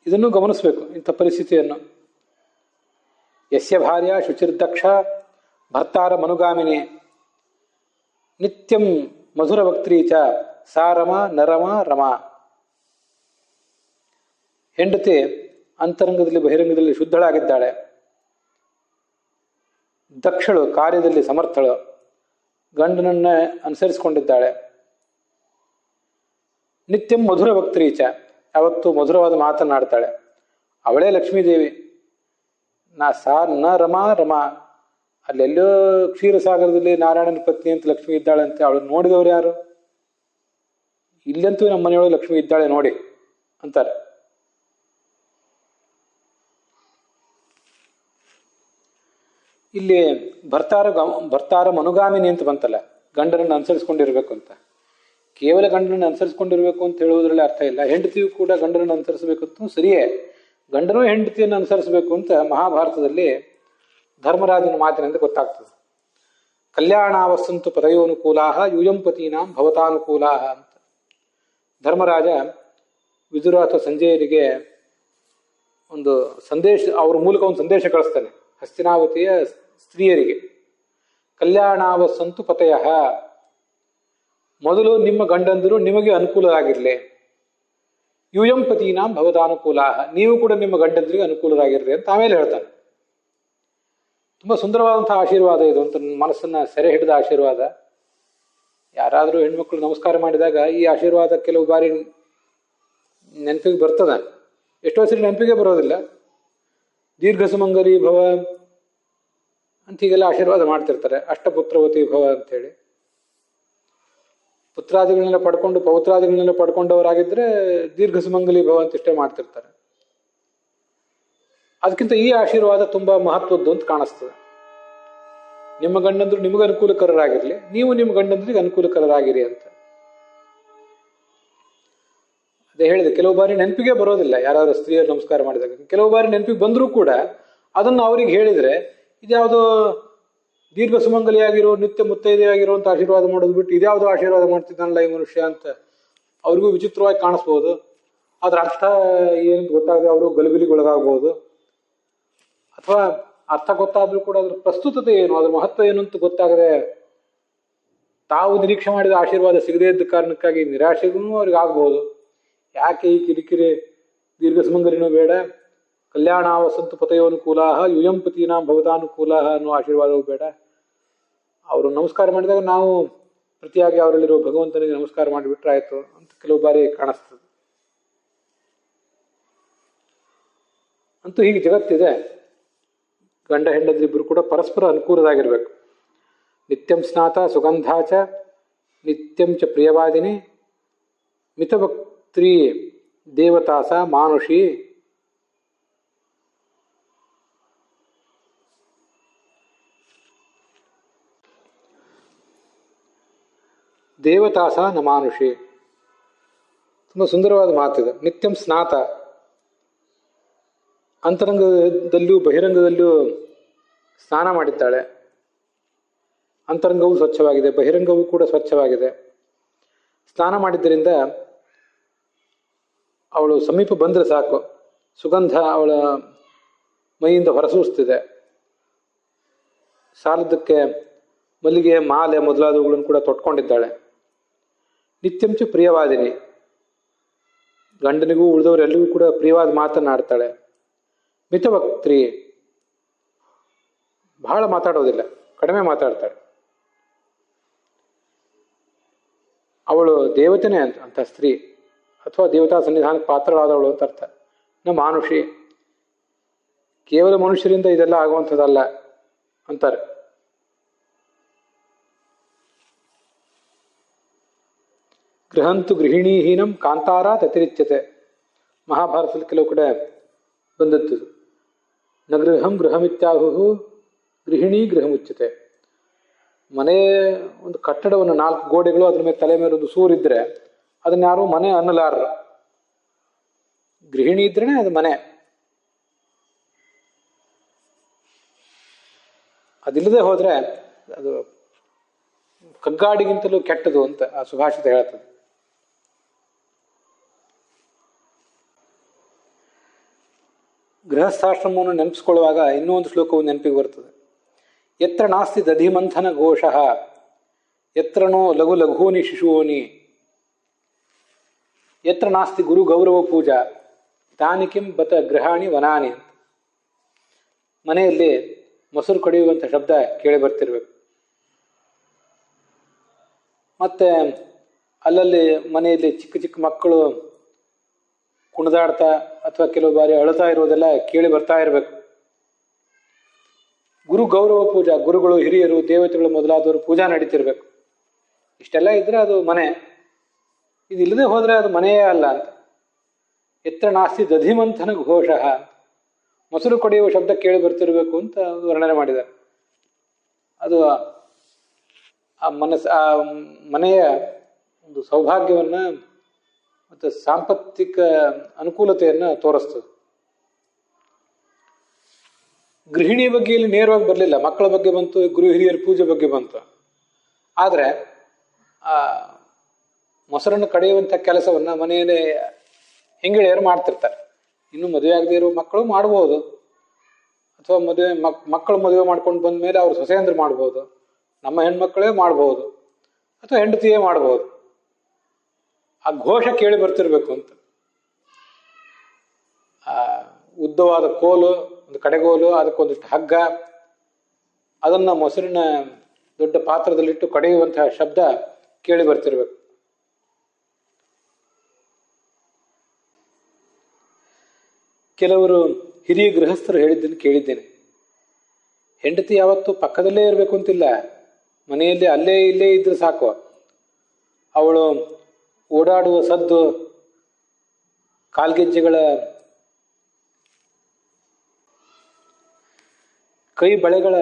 ಇದನ್ನು ಗಮನಿಸಬೇಕು, ಇಂಥ ಪರಿಸ್ಥಿತಿಯನ್ನು. ಯಸ್ಯ ಭಾರ್ಯ ಶುಚಿರ್ದಕ್ಷ ಭರ್ತಾರ ಮನುಗಾಮಿನಿ ನಿತ್ಯಂ ಮಧುರ ವಕ್ತ್ರೀಚ ಸಾರಮ ನರಮ ರಮ. ಹೆಂಡತಿ ಅಂತರಂಗದಲ್ಲಿ ಬಹಿರಂಗದಲ್ಲಿ ಶುದ್ಧಳಾಗಿದ್ದಾಳೆ, ದಕ್ಷಳು, ಕಾರ್ಯದಲ್ಲಿ ಸಮರ್ಥಳು, ಗಂಡನನ್ನ ಅನುಸರಿಸಿಕೊಂಡಿದ್ದಾಳೆ. ನಿತ್ಯಂ ಮಧುರ ವಕ್ತ್ರೀಚ, ಯಾವತ್ತು ಮಧುರವಾದ ಮಾತನಾಡ್ತಾಳೆ. ಅವಳೇ ಲಕ್ಷ್ಮೀದೇವಿ. ನ ರಮಾ ರಮಾ, ಅಲ್ಲೆಲ್ಲೋ ಕ್ಷೀರಸಾಗರದಲ್ಲಿ ನಾರಾಯಣನ ಪತ್ನಿ ಅಂತ ಲಕ್ಷ್ಮಿ ಇದ್ದಾಳಂತೆ. ಅವಳು ನೋಡಿದವರು ಯಾರು? ಇಲ್ಲಂತೂ ನಮ್ಮ ಮನೆಯೊಳಗೆ ಲಕ್ಷ್ಮಿ ಇದ್ದಾಳೆ ನೋಡಿ ಅಂತಾರೆ. ಇಲ್ಲಿ ಭರ್ತಾರ ಮನುಗಾಮಿನಿ ಅಂತ ಬಂತಲ್ಲ, ಗಂಡನನ್ನು ಅನುಸರಿಸ್ಕೊಂಡಿರ್ಬೇಕು ಅಂತ. ಕೇವಲ ಗಂಡನನ್ನು ಅನುಸರಿಸ್ಕೊಂಡಿರ್ಬೇಕು ಅಂತ ಹೇಳುವುದರಲ್ಲಿ ಅರ್ಥ ಇಲ್ಲ. ಹೆಂಡತಿಯು ಕೂಡ ಗಂಡನನ್ನು ಅನುಸರಿಸಬೇಕು ಅಂತ ಸರಿಯೇ, ಗಂಡನೂ ಹೆಂಡತಿಯನ್ನು ಅನುಸರಿಸಬೇಕು ಅಂತ ಮಹಾಭಾರತದಲ್ಲಿ ಧರ್ಮರಾಜನ ಮಾತಿನಿಂದ ಗೊತ್ತಾಗ್ತದೆ. ಕಲ್ಯಾಣಾವಸ್ತಂತು ಪದಯೋನುಕೂಲಾಹ ಯೂಯಂ ಪತೀನಾಂ ಭವತಾನುಕೂಲಾಹ ಅಂತ ಧರ್ಮರಾಜ ವಿದುರ ಅಥವಾ ಸಂಜಯರಿಗೆ ಒಂದು ಸಂದೇಶ, ಅವ್ರ ಮೂಲಕ ಒಂದು ಸಂದೇಶ ಕಳಿಸ್ತಾನೆ ಹಸ್ತಿನಾವತಿಯ ಸ್ತ್ರೀಯರಿಗೆ. ಕಲ್ಯಾಣಾವಸ್ತಂತು ಪತಯಃ, ಮೊದಲು ನಿಮ್ಮ ಗಂಡಂದಿರು ನಿಮಗೆ ಅನುಕೂಲವಾಗಿರಲಿ. ಯೂಯಂ ಪತೀನಾಂ ಭವದಾನುಕೂಲಾಹ, ನೀವು ಕೂಡ ನಿಮ್ಮ ಗಂಡಂದ್ರಿಗೆ ಅನುಕೂಲರಾಗಿರ್ರಿ ಅಂತ ಆಮೇಲೆ ಹೇಳ್ತಾನೆ. ತುಂಬ ಸುಂದರವಾದಂತಹ ಆಶೀರ್ವಾದ ಇದು ಅಂತ ಮನಸ್ಸನ್ನ ಸೆರೆ ಹಿಡಿದ ಆಶೀರ್ವಾದ. ಯಾರಾದರೂ ಹೆಣ್ಮಕ್ಳು ನಮಸ್ಕಾರ ಮಾಡಿದಾಗ ಈ ಆಶೀರ್ವಾದ ಕೆಲವು ಬಾರಿ ನೆನಪಿಗೆ ಬರ್ತದೆ, ಎಷ್ಟೋ ಸರಿ ನೆನಪಿಗೆ ಬರೋದಿಲ್ಲ. ದೀರ್ಘ ಸುಮಂಗಲಿ ಭವ ಅಂತ ಹೀಗೆಲ್ಲ ಆಶೀರ್ವಾದ ಮಾಡ್ತಿರ್ತಾರೆ. ಅಷ್ಟಪುತ್ರವತಿ ಭವ ಅಂತೇಳಿ. ಪುತ್ರಾದಿಗಳನ್ನೆಲ್ಲ ಪಡ್ಕೊಂಡು ಪೌತ್ರಾದಿಗಳನ್ನೆಲ್ಲ ಪಡ್ಕೊಂಡವರಾಗಿದ್ದರೆ ದೀರ್ಘ ಸುಮಂಗಲಿ ಭವ ಅಂತ ಇಷ್ಟೇ ಮಾಡ್ತಿರ್ತಾರೆ. ಅದಕ್ಕಿಂತ ಈ ಆಶೀರ್ವಾದ ತುಂಬಾ ಮಹತ್ವದ್ದು ಅಂತ ಕಾಣಿಸ್ತದೆ. ನಿಮ್ಮ ಗಂಡಂದ್ರು ನಿಮಗೆ ಅನುಕೂಲಕರರಾಗಿರ್ಲಿ, ನೀವು ನಿಮ್ಮ ಗಂಡಂದ್ರಿಗೆ ಅನುಕೂಲಕರರಾಗಿರಿ ಅಂತ. ಅದೇ ಹೇಳಿದೆ, ಕೆಲವು ಬಾರಿ ನೆನಪಿಗೆ ಬರೋದಿಲ್ಲ ಯಾರಾದ್ರೂ ಸ್ತ್ರೀಯರು ನಮಸ್ಕಾರ ಮಾಡಿದಾಗ. ಕೆಲವು ಬಾರಿ ನೆನಪಿಗೆ ಬಂದರೂ ಕೂಡ ಅದನ್ನು ಅವ್ರಿಗೆ ಹೇಳಿದ್ರೆ ಇದ್ಯಾವುದೋ ದೀರ್ಘ ಸುಮಂಗಲಿಯಾಗಿರೋ ನಿತ್ಯ ಮುತ್ತೈದೆಯಾಗಿರುವಂತ ಆಶೀರ್ವಾದ ಮಾಡೋದು ಬಿಟ್ಟು ಇದ್ಯಾವುದೋ ಆಶೀರ್ವಾದ ಮಾಡ್ತಿದ್ದಾನಲ್ಲ ಈ ಮನುಷ್ಯ ಅಂತ ಅವ್ರಿಗೂ ವಿಚಿತ್ರವಾಗಿ ಕಾಣಿಸ್ಬೋದು. ಅದ್ರ ಅರ್ಥ ಏನು ಗೊತ್ತಾಗದೆ ಅವರು ಗಲಿಬಿಲಿಗೊಳಗಾಗ್ಬೋದು. ಅಥವಾ ಅರ್ಥ ಗೊತ್ತಾದ್ರೂ ಕೂಡ ಅದ್ರ ಪ್ರಸ್ತುತತೆ ಏನು, ಅದ್ರ ಮಹತ್ವ ಏನು ಅಂತ ಗೊತ್ತಾಗದೆ ತಾವು ನಿರೀಕ್ಷೆ ಮಾಡಿದ ಆಶೀರ್ವಾದ ಸಿಗದೇ ಇದ್ದ ಕಾರಣಕ್ಕಾಗಿ ನಿರಾಶೆಗೂ ಅವ್ರಿಗೆ ಆಗ್ಬೋದು. ಯಾಕೆ ಈ ಕಿರಿಕಿರಿ, ದೀರ್ಘ ಸುಮಂಗಲಿನೂ ಬೇಡ, ಕಲ್ಯಾಣಾವಸಂತು ಪತಯೋನುಕೂಲಾಹ ಯೂಯಂ ಪತೀನಾಂ ಭವತಾನುಕೂಲಾಹ ಅನ್ನೋ ಆಶೀರ್ವಾದವೂ ಬೇಡ. ಅವರು ನಮಸ್ಕಾರ ಮಾಡಿದಾಗ ನಾವು ಪ್ರತಿಯಾಗಿ ಅವರಲ್ಲಿರೋ ಭಗವಂತನಿಗೆ ನಮಸ್ಕಾರ ಮಾಡಿಬಿಟ್ರೆ ಆಯ್ತು ಅಂತ ಕೆಲವು ಬಾರಿ ಕಾಣಿಸ್ತದೆ. ಅಂತೂ ಹೀಗೆ ಜಗತ್ತಿದೆ. ಗಂಡ ಹೆಂಡದಿಬ್ಬರು ಕೂಡ ಪರಸ್ಪರ ಅನುಕೂಲರಾಗಿರ್ಬೇಕು. ನಿತ್ಯಂ ಸ್ನಾತ ಸುಗಂಧಾಚ ನಿತ್ಯಂ ಚ ಪ್ರಿಯವಾದಿನಿ ಮಿತಭಕ್ತ್ರೀ ದೇವತಾಸ ಮಾನುಷಿ ದೇವತಾಸ ನ ಮಾನುಷಿ. ತುಂಬ ಸುಂದರವಾದ ಮಾತಿದೆ. ನಿತ್ಯಂ ಸ್ನಾತ, ಅಂತರಂಗದಲ್ಲೂ ಬಹಿರಂಗದಲ್ಲೂ ಸ್ನಾನ ಮಾಡಿದ್ದಾಳೆ. ಅಂತರಂಗವೂ ಸ್ವಚ್ಛವಾಗಿದೆ, ಬಹಿರಂಗವೂ ಕೂಡ ಸ್ವಚ್ಛವಾಗಿದೆ. ಸ್ನಾನ ಮಾಡಿದ್ದರಿಂದ ಅವಳು ಸಮೀಪ ಬಂದರೆ ಸಾಕು, ಸುಗಂಧ ಅವಳ ಮೈಯಿಂದ ಹೊರಸೂಸ್ತಿದೆ. ಸಾಲದಕ್ಕೆ ಮಲ್ಲಿಗೆ ಮಾಲೆ ಮೊದಲಾದವುಗಳನ್ನು ಕೂಡ ತೊಟ್ಕೊಂಡಿದ್ದಾಳೆ. ನಿತ್ಯಂಚ ಪ್ರಿಯವಾದಿನಿ, ಗಂಡನಿಗೂ ಉಳಿದವರೆಲ್ಲರಿಗೂ ಕೂಡ ಪ್ರಿಯವಾದ ಮಾತನ್ನಾಡ್ತಾಳೆ. ಮಿತವಕ್ತ್ರಿ, ಬಹಳ ಮಾತಾಡೋದಿಲ್ಲ, ಕಡಿಮೆ ಮಾತಾಡ್ತಾಳೆ. ಅವಳು ದೇವತೆನೇ ಅಂತ ಸ್ತ್ರೀ, ಅಥವಾ ದೇವತಾ ಸನ್ನಿಧಾನಕ್ಕೆ ಪಾತ್ರಳಾದವಳು ಅಂತ ಅರ್ಥ. ನಮ್ಮ ಮಾನುಷಿ, ಕೇವಲ ಮನುಷ್ಯರಿಂದ ಇದೆಲ್ಲ ಆಗುವಂಥದ್ದಲ್ಲ ಅಂತಾರೆ. ಗೃಹಂತು ಗೃಹಿಣೀಹೀನಂ ಕಾಂತಾರ ತತಿರಿಚ್ಯತೆ. ಮಹಾಭಾರತದಲ್ಲಿ ಕೆಲವು ಕಡೆ ಬಂದದ್ದು. ನ ಗೃಹಂ ಗೃಹಮಿತ್ಯಾಹು ಗೃಹಿಣಿ ಗೃಹಮುಚ್ಯತೆ. ಮನೆ ಒಂದು ಕಟ್ಟಡವನ್ನು 4 ಗೋಡೆಗಳು, ಅದ್ರ ಮೇಲೆ ತಲೆ ಮೇಲೆ ಒಂದು ಸೂರಿದ್ರೆ ಅದನ್ನ ಯಾರು ಮನೆ ಅನ್ನಲಾರರು. ಗೃಹಿಣಿ ಇದ್ರೇನೆ ಅದು ಮನೆ. ಅದಿಲ್ಲದೆ ಹೋದ್ರೆ ಅದು ಕಗ್ಗಾಡಿಗಿಂತಲೂ ಕೆಟ್ಟದು ಅಂತ ಆ ಸುಭಾಷಿತ ಹೇಳ್ತದೆ. ಗೃಹಸ್ಥಾಶ್ರಮವನ್ನು ನೆನಪಿಸ್ಕೊಳ್ಳುವಾಗ ಇನ್ನೂ ಒಂದು ಶ್ಲೋಕವು ನೆನಪಿಗೆ ಬರ್ತದೆ. ಯತ್ರ ನಾಸ್ತಿ ದಧಿಮಂಥನ ಘೋಷಃ ಯತ್ರನೋ ಲಘು ಲಘೂನಿ ಶಿಶೂನಿ ಯತ್ರ ನಾಸ್ತಿ ಗುರು ಗೌರವ ಪೂಜಾ ತಾನಿ ಕಿಂ ಬತ ಗೃಹಾಣಿ ವನಾನಿ ಅಂತ. ಮನೆಯಲ್ಲಿ ಮೊಸರು ಕಡಿಯುವಂಥ ಶಬ್ದ ಕೇಳಿ ಬರ್ತಿರ್ಬೇಕು. ಮತ್ತೆ ಅಲ್ಲಲ್ಲಿ ಮನೆಯಲ್ಲಿ ಚಿಕ್ಕ ಚಿಕ್ಕ ಮಕ್ಕಳು ಕುಣಿದಾಡ್ತಾ ಅಥವಾ ಕೆಲವು ಬಾರಿ ಅಳ್ತಾ ಇರೋದೆಲ್ಲ ಕೇಳಿ ಬರ್ತಾ ಇರಬೇಕು. ಗುರು ಗೌರವ ಪೂಜಾ, ಗುರುಗಳು ಹಿರಿಯರು ದೇವತೆಗಳು ಮೊದಲಾದವರು ಪೂಜಾ ನಡೀತಿರ್ಬೇಕು. ಇಷ್ಟೆಲ್ಲ ಇದ್ರೆ ಅದು ಮನೆ. ಇದಿಲ್ಲದೆ ಹೋದ್ರೆ ಅದು ಮನೆಯೇ ಅಲ್ಲ ಅಂತ. ಎತ್ರ ನಾಸ್ತಿ ದಧಿಮಂಥನ ಘೋಷಃ, ಮೊಸರು ಕೊಡೆಯುವ ಶಬ್ದ ಕೇಳಿ ಬರ್ತಿರ್ಬೇಕು ಅಂತ ವರ್ಣನೆ ಮಾಡಿದ್ದಾರೆ. ಅದು ಆ ಮನೆಯ ಒಂದು ಸೌಭಾಗ್ಯವನ್ನ ಮತ್ತು ಸಾಂಪತ್ತಿಕ ಅನುಕೂಲತೆಯನ್ನು ತೋರಿಸ್ತದೆ. ಗೃಹಿಣಿ ಬಗ್ಗೆ ಇಲ್ಲಿ ನೇರವಾಗಿ ಬರಲಿಲ್ಲ, ಮಕ್ಕಳ ಬಗ್ಗೆ ಬಂತು, ಗುರು ಹಿರಿಯರ ಪೂಜೆ ಬಗ್ಗೆ ಬಂತು. ಆದರೆ ಆ ಮೊಸರನ್ನು ಕಡೆಯುವಂಥ ಕೆಲಸವನ್ನ ಮನೆಯಲ್ಲಿ ಹೆಂಗೆಳೆಯರು ಮಾಡ್ತಿರ್ತಾರೆ. ಇನ್ನು ಮದುವೆ ಆಗದೆ ಇರೋ ಮಕ್ಕಳು ಮಾಡ್ಬೋದು, ಅಥವಾ ಮಕ್ಕಳು ಮದುವೆ ಮಾಡ್ಕೊಂಡು ಬಂದ ಮೇಲೆ ಅವ್ರು ಸೊಸೆಯಂದ್ರು ಮಾಡ್ಬೋದು, ನಮ್ಮ ಹೆಣ್ಮಕ್ಳೇ ಮಾಡ್ಬೋದು, ಅಥವಾ ಹೆಂಡತಿಯೇ ಮಾಡ್ಬೋದು. ಆ ಘೋಷ ಕೇಳಿ ಬರ್ತಿರ್ಬೇಕು ಅಂತ. ಉದ್ದವಾದ ಕೋಲು, ಒಂದು ಕಡೆಗೋಲು, ಅದಕ್ಕೊಂದಿಷ್ಟು ಹಗ್ಗ, ಅದನ್ನು ಮೊಸರಿನ ದೊಡ್ಡ ಪಾತ್ರದಲ್ಲಿಟ್ಟು ಕಡೆಯುವಂತಹ ಶಬ್ದ ಕೇಳಿ ಬರ್ತಿರ್ಬೇಕು. ಕೆಲವರು ಹಿರಿಯ ಗೃಹಸ್ಥರು ಹೇಳಿದ್ದನ್ನು ಕೇಳಿದ್ದೇನೆ. ಹೆಂಡತಿ ಯಾವತ್ತೂ ಪಕ್ಕದಲ್ಲೇ ಇರಬೇಕು ಅಂತಿಲ್ಲ, ಮನೆಯಲ್ಲಿ ಅಲ್ಲೇ ಇಲ್ಲೇ ಇದ್ರೆ ಸಾಕು. ಅವಳು ಓಡಾಡುವ ಸದ್ದು, ಕಾಲ್ಗೆಜ್ಜೆಗಳ ಕೈ ಬಳೆಗಳ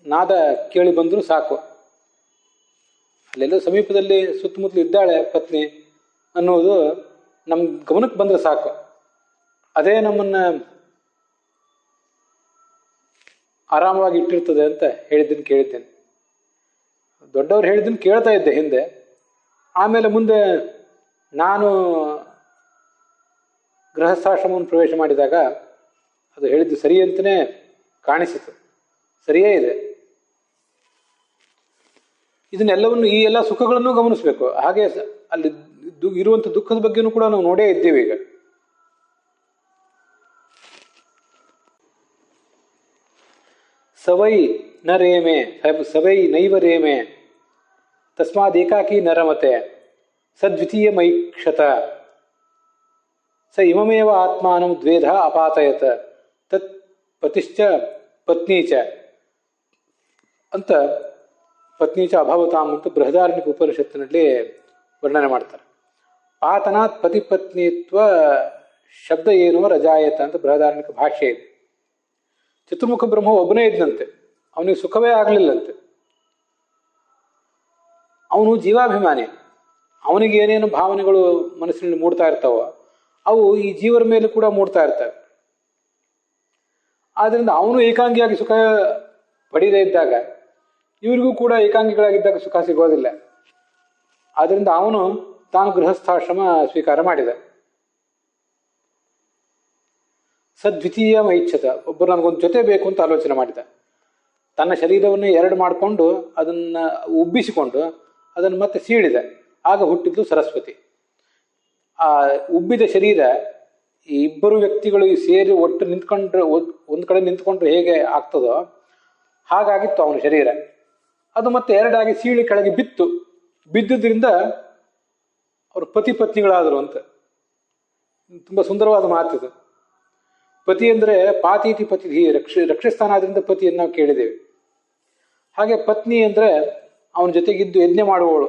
ನಾದ ಕೇಳಿ ಬಂದರೂ ಸಾಕು. ಅಲ್ಲೆಲ್ಲೋ ಸಮೀಪದಲ್ಲಿ ಸುತ್ತಮುತ್ತಲು ಇದ್ದಾಳೆ ಪತ್ನಿ ಅನ್ನೋದು ನಮ್ಮ ಗಮನಕ್ಕೆ ಬಂದರೆ ಸಾಕು. ಅದೇ ನಮ್ಮನ್ನು ಆರಾಮವಾಗಿ ಇಟ್ಟಿರ್ತದೆ ಅಂತ ಹೇಳಿದ್ದನ್ನು ಕೇಳಿದ್ದೇನೆ. ದೊಡ್ಡವ್ರು ಹೇಳಿದ್ದನ್ನು ಕೇಳ್ತಾ ಇದ್ದೆ ಹಿಂದೆ. ಆಮೇಲೆ ಮುಂದೆ ನಾನು ಗೃಹಸ್ಥಾಶ್ರಮವನ್ನು ಪ್ರವೇಶ ಮಾಡಿದಾಗ ಅದು ಹೇಳಿದ್ದು ಸರಿ ಅಂತಲೇ ಕಾಣಿಸಿತು. ಸರಿಯೇ ಇದೆ. ಇದನ್ನೆಲ್ಲವನ್ನು, ಈ ಎಲ್ಲ ಸುಖಗಳನ್ನು ಗಮನಿಸಬೇಕು. ಹಾಗೆ ಅಲ್ಲಿ ಇರುವಂಥ ದುಃಖದ ಬಗ್ಗೆನೂ ಕೂಡ ನಾವು ನೋಡೇ ಇದ್ದೇವೆ. ಈಗ ಸವೈ ನ ರೇಮೆ ಸವೈ ನೈವ ರೇಮೆ ತಸ್ಮಾದೇಕಾಕಿ ನರಮತೆ ಸದ್ವಿತೀಯ ಮೈಕ್ಷತ ಸ ಇಮಮೇವ ಆತ್ಮಾನಂ ದ್ವೇಧ ಅಪಾತಯತ ತತ್ ಪತಿಶ್ಚ ಪತ್ನೀಚ ಅಂತ ಪತ್ನೀಚ ಅಭಾವತಾಮ್ ಅಂತ ಬೃಹದಾರಣ್ಯಕ ಉಪನಿಷತ್ತಿನಲ್ಲಿ ವರ್ಣನೆ ಮಾಡ್ತಾರೆ. ಪಾತನಾತ್ ಪತಿ ಪತ್ನಿತ್ವ ಶಬ್ದ ಏನೋ ರಜಾಯತ ಅಂತ ಬೃಹದಾರಣ್ಯಕ ಭಾಷ್ಯ ಇದೆ. ಚತುರ್ಮುಖ ಬ್ರಹ್ಮ ಒಬ್ಬನೇ ಇದ್ದಂತೆ, ಅವನಿಗೆ ಸುಖವೇ ಆಗಲಿಲ್ಲಂತೆ. ಅವನು ಜೀವಾಭಿಮಾನಿ. ಅವನಿಗೆ ಏನೇನು ಭಾವನೆಗಳು ಮನಸ್ಸಿನಲ್ಲಿ ಮೂಡ್ತಾ ಇರ್ತಾವೋ ಅವು ಈ ಜೀವರ ಮೇಲೆ ಕೂಡ ಮೂಡ್ತಾ ಇರ್ತವೆ. ಆದ್ದರಿಂದ ಅವನು ಏಕಾಂಗಿಯಾಗಿ ಸುಖ ಪಡೀದೇ ಇದ್ದಾಗ ಇವರಿಗೂ ಕೂಡ ಏಕಾಂಗಿಗಳಾಗಿದ್ದಾಗ ಸುಖ ಸಿಗೋದಿಲ್ಲ. ಆದ್ದರಿಂದ ಅವನು ತಾನು ಗೃಹಸ್ಥಾಶ್ರಮ ಸ್ವೀಕಾರ ಮಾಡಿದ. ಸದ್ವಿತೀಯ ಮೈಚ್ಛತ, ಒಬ್ಬರು ನನಗೊಂದು ಜೊತೆ ಬೇಕು ಅಂತ ಆಲೋಚನೆ ಮಾಡಿದ. ತನ್ನ ಶರೀರವನ್ನು ಎರಡು ಮಾಡಿಕೊಂಡು ಅದನ್ನು ಉಬ್ಬಿಸಿಕೊಂಡು ಅದನ್ನು ಮತ್ತೆ ಸೀಳಿದ. ಆಗ ಹುಟ್ಟಿದ್ದು ಸರಸ್ವತಿ. ಆ ಉಬ್ಬಿದ ಶರೀರ ಈ ಇಬ್ಬರು ವ್ಯಕ್ತಿಗಳು ಸೇರಿ ಒಟ್ಟು ನಿಂತ್ಕೊಂಡ್ರೆ, ಒಂದು ಕಡೆ ನಿಂತ್ಕೊಂಡ್ರೆ ಹೇಗೆ ಆಗ್ತದೋ ಹಾಗಾಗಿತ್ತು ಅವನ ಶರೀರ. ಅದು ಮತ್ತೆ ಎರಡಾಗಿ ಸೀಳಿ ಕೆಳಗೆ ಬಿತ್ತು. ಬಿದ್ದುದರಿಂದ ಅವರು ಪತಿ ಪತ್ನಿಗಳಾದರು ಅಂತ. ತುಂಬ ಸುಂದರವಾದ ಮಾತಿದು. ಪತಿ ಅಂದರೆ ಪಾತೀತಿ ಪತಿ ರಕ್ಷಿಸ್ತಾನ, ಆದ್ರಿಂದ ಪತಿಯನ್ನು ನಾವು ಕೇಳಿದ್ದೇವೆ. ಹಾಗೆ ಪತ್ನಿ ಅಂದರೆ ಅವನ ಜೊತೆಗಿದ್ದು ಯಜ್ಞ ಮಾಡುವವಳು,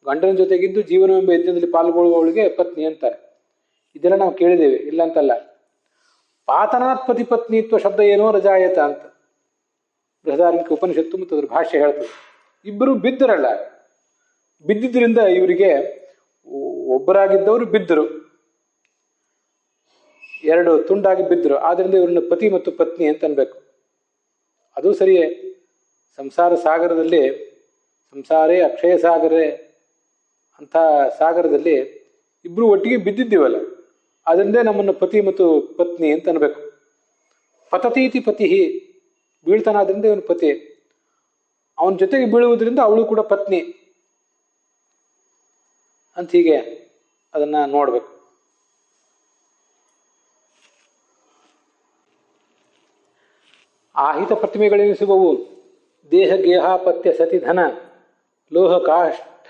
ಗಂಡನ ಜೊತೆಗಿದ್ದು ಜೀವನವೆಂಬ ಯಜ್ಞದಲ್ಲಿ ಪಾಲ್ಗೊಳ್ಳುವವಳಿಗೆ ಪತ್ನಿ ಅಂತಾರೆ. ಇದೆಲ್ಲ ನಾವು ಕೇಳಿದ್ದೇವೆ, ಇಲ್ಲ ಅಂತಲ್ಲ. ಪಾತನಾತ್ ಪತಿ ಪತ್ನಿತ್ವ ಶಬ್ದ ಏನೋ ರಜಾಯತ ಅಂತ ಬೃಹದಾರಣ್ಯಕ ಉಪನಿಷತ್ತು ಮತ್ತು ಅದ್ರ ಭಾಷೆ ಹೇಳ್ತದೆ. ಇಬ್ಬರು ಬಿದ್ದರಲ್ಲ, ಬಿದ್ದಿದ್ದರಿಂದ ಇವರಿಗೆ ಒಬ್ಬರಾಗಿದ್ದವರು ಬಿದ್ದರು, ಎರಡು ತುಂಡಾಗಿ ಬಿದ್ದರು. ಆದ್ರಿಂದ ಇವ್ರನ್ನ ಪತಿ ಮತ್ತು ಪತ್ನಿ ಅಂತ ಅನ್ಬೇಕು. ಅದು ಸರಿಯೇ. ಸಂಸಾರ ಸಾಗರದಲ್ಲಿ, ಸಂಸಾರೇ ಅಕ್ಷಯ ಸಾಗರೇ ಅಂಥ ಸಾಗರದಲ್ಲಿ ಇಬ್ರು ಒಟ್ಟಿಗೆ ಬಿದ್ದಿದ್ದೀವಲ್ಲ, ಅದರಿಂದ ನಮ್ಮನ್ನು ಪತಿ ಮತ್ತು ಪತ್ನಿ ಅಂತ ಅನ್ಬೇಕು. ಪತತೀತಿ ಪತಿ, ಬೀಳ್ತಾನಾದ್ರಿಂದ ಇವನು ಪತಿ, ಅವನ ಜೊತೆಗೆ ಬೀಳುವುದರಿಂದ ಅವಳು ಕೂಡ ಪತ್ನಿ ಅಂತ ಹೀಗೆ ಅದನ್ನ ನೋಡ್ಬೇಕು. ಆಹಿತ ಪ್ರತಿಮೆಗಳೆನಿಸುವವು ದೇಹ ಗೇಹಾಪತ್ಯ ಸತಿ ಧನ ಲೋಹ ಕಾಷ್ಠ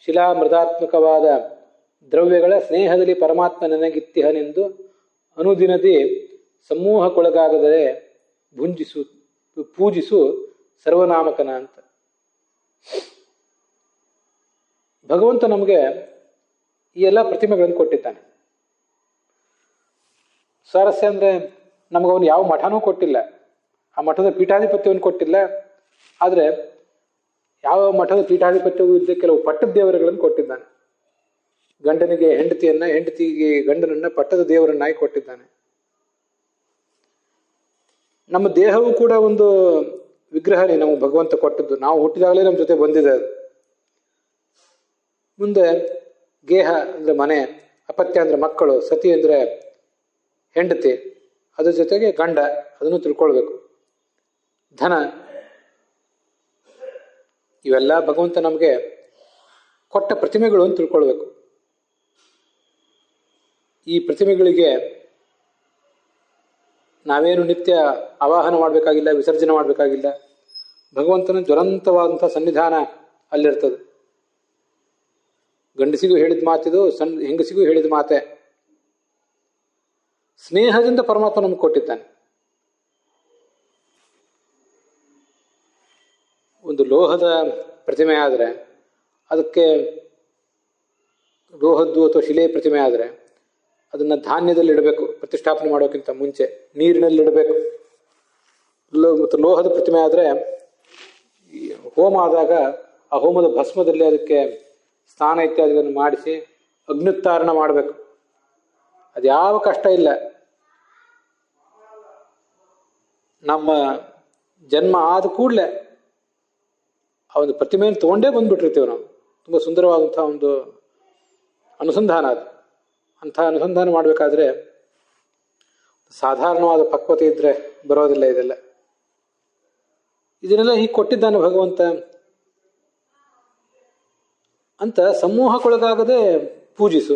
ಶಿಲಾ ಮೃದಾತ್ಮಕವಾದ ದ್ರವ್ಯಗಳ ಸ್ನೇಹದಲ್ಲಿ ಪರಮಾತ್ಮ ನನಗಿತ್ತಿಹನೆಂದು ಅನುದಿನದಿ ಸಮೂಹಕ್ಕೊಳಗಾಗದರೆ ಪೂಜಿಸು ಸರ್ವನಾಮಕನ ಅಂತ. ಭಗವಂತ ನಮಗೆ ಈ ಎಲ್ಲ ಪ್ರತಿಮೆಗಳನ್ನು ಕೊಟ್ಟಿದ್ದಾನೆ. ಸ್ವಾರಸ್ಯ ಅಂದರೆ ನಮಗವನು ಯಾವ ಮಠನೂ ಕೊಟ್ಟಿಲ್ಲ, ಆ ಮಠದ ಪೀಠಾಧಿಪತ್ಯವನ್ನು ಕೊಟ್ಟಿಲ್ಲ. ಆದರೆ ಯಾವ ಮಠದ ಪೀಠಾಧಿಪತ್ಯವೂ ಇದ್ದ ಕೆಲವು ಪಟ್ಟದ ದೇವರುಗಳನ್ನು ಕೊಟ್ಟಿದ್ದಾನೆ. ಗಂಡನಿಗೆ ಹೆಂಡತಿಯನ್ನ, ಹೆಂಡತಿಗೆ ಗಂಡನನ್ನ ಪಟ್ಟದ ದೇವರನ್ನಾಗಿ ಕೊಟ್ಟಿದ್ದಾನೆ. ನಮ್ಮ ದೇಹವೂ ಕೂಡ ಒಂದು ವಿಗ್ರಹನೇ ನಮಗೆ ಭಗವಂತ ಕೊಟ್ಟದ್ದು. ನಾವು ಹುಟ್ಟಿದಾಗಲೇ ನಮ್ಮ ಜೊತೆ ಬಂದಿದೆ ಅದು. ಮುಂದೆ ಗೇಹ ಅಂದರೆ ಮನೆ, ಅಪತ್ಯ ಅಂದರೆ ಮಕ್ಕಳು, ಸತಿ ಅಂದರೆ ಹೆಂಡತಿ, ಅದ್ರ ಜೊತೆಗೆ ಗಂಡ, ಅದನ್ನು ತಿಳ್ಕೊಳ್ಬೇಕು. ಧನ, ಇವೆಲ್ಲ ಭಗವಂತ ನಮಗೆ ಕೊಟ್ಟ ಪ್ರತಿಮೆಗಳು ಅಂತ ತಿಳ್ಕೊಳ್ಬೇಕು. ಈ ಪ್ರತಿಮೆಗಳಿಗೆ ನಾವೇನು ನಿತ್ಯ ಆವಾಹನ ಮಾಡಬೇಕಾಗಿಲ್ಲ, ವಿಸರ್ಜನೆ ಮಾಡಬೇಕಾಗಿಲ್ಲ. ಭಗವಂತನ ಜ್ವಲಂತವಾದಂಥ ಸನ್ನಿಧಾನ ಅಲ್ಲಿರ್ತದೆ. ಗಂಡಸಿಗೂ ಹೇಳಿದ ಮಾತಿದು, ಹೆಂಗಸಿಗೂ ಹೇಳಿದ ಮಾತೆ. ಸ್ನೇಹದಿಂದ ಪರಮಾತ್ಮ ನಮಗೆ ಕೊಟ್ಟಿದ್ದಾನೆ. ಒಂದು ಲೋಹದ ಪ್ರತಿಮೆ ಆದರೆ, ಅದಕ್ಕೆ ಲೋಹದ್ದು ಅಥವಾ ಶಿಲೆ ಪ್ರತಿಮೆ ಆದರೆ ಅದನ್ನು ಧಾನ್ಯದಲ್ಲಿ ಇಡಬೇಕು, ಪ್ರತಿಷ್ಠಾಪನೆ ಮಾಡೋಕ್ಕಿಂತ ಮುಂಚೆ ನೀರಿನಲ್ಲಿ ಇಡಬೇಕು. ಮತ್ತು ಲೋಹದ ಪ್ರತಿಮೆ ಆದರೆ ಹೋಮ ಆದಾಗ ಆ ಹೋಮದ ಭಸ್ಮದಲ್ಲಿ ಅದಕ್ಕೆ ಸ್ನಾನ ಇತ್ಯಾದಿಗಳನ್ನು ಮಾಡಿಸಿ ಅಗ್ನುತ್ತಾರಣ ಮಾಡಬೇಕು. ಅದ್ಯಾವ ಕಷ್ಟ ಇಲ್ಲ. ನಮ್ಮ ಜನ್ಮ ಆದ ಕೂಡಲೇ ಆ ಒಂದು ಪ್ರತಿಮೆಯನ್ನು ತೊಗೊಂಡೇ ಬಂದ್ಬಿಟ್ಟಿರ್ತೀವಿ ನಾವು. ತುಂಬ ಸುಂದರವಾದಂಥ ಒಂದು ಅನುಸಂಧಾನ ಅದು. ಅಂಥ ಅನುಸಂಧಾನ ಮಾಡಬೇಕಾದ್ರೆ ಸಾಧಾರಣವಾದ ಪಕ್ವತೆ ಇದ್ದರೆ ಬರೋದಿಲ್ಲ ಇದೆಲ್ಲ. ಇದನ್ನೆಲ್ಲ ಹೀಗೆ ಕೊಟ್ಟಿದ್ದಾನೆ ಭಗವಂತ ಅಂತ ಸಮೂಹಕ್ಕೊಳಗಾಗದೆ ಪೂಜಿಸು.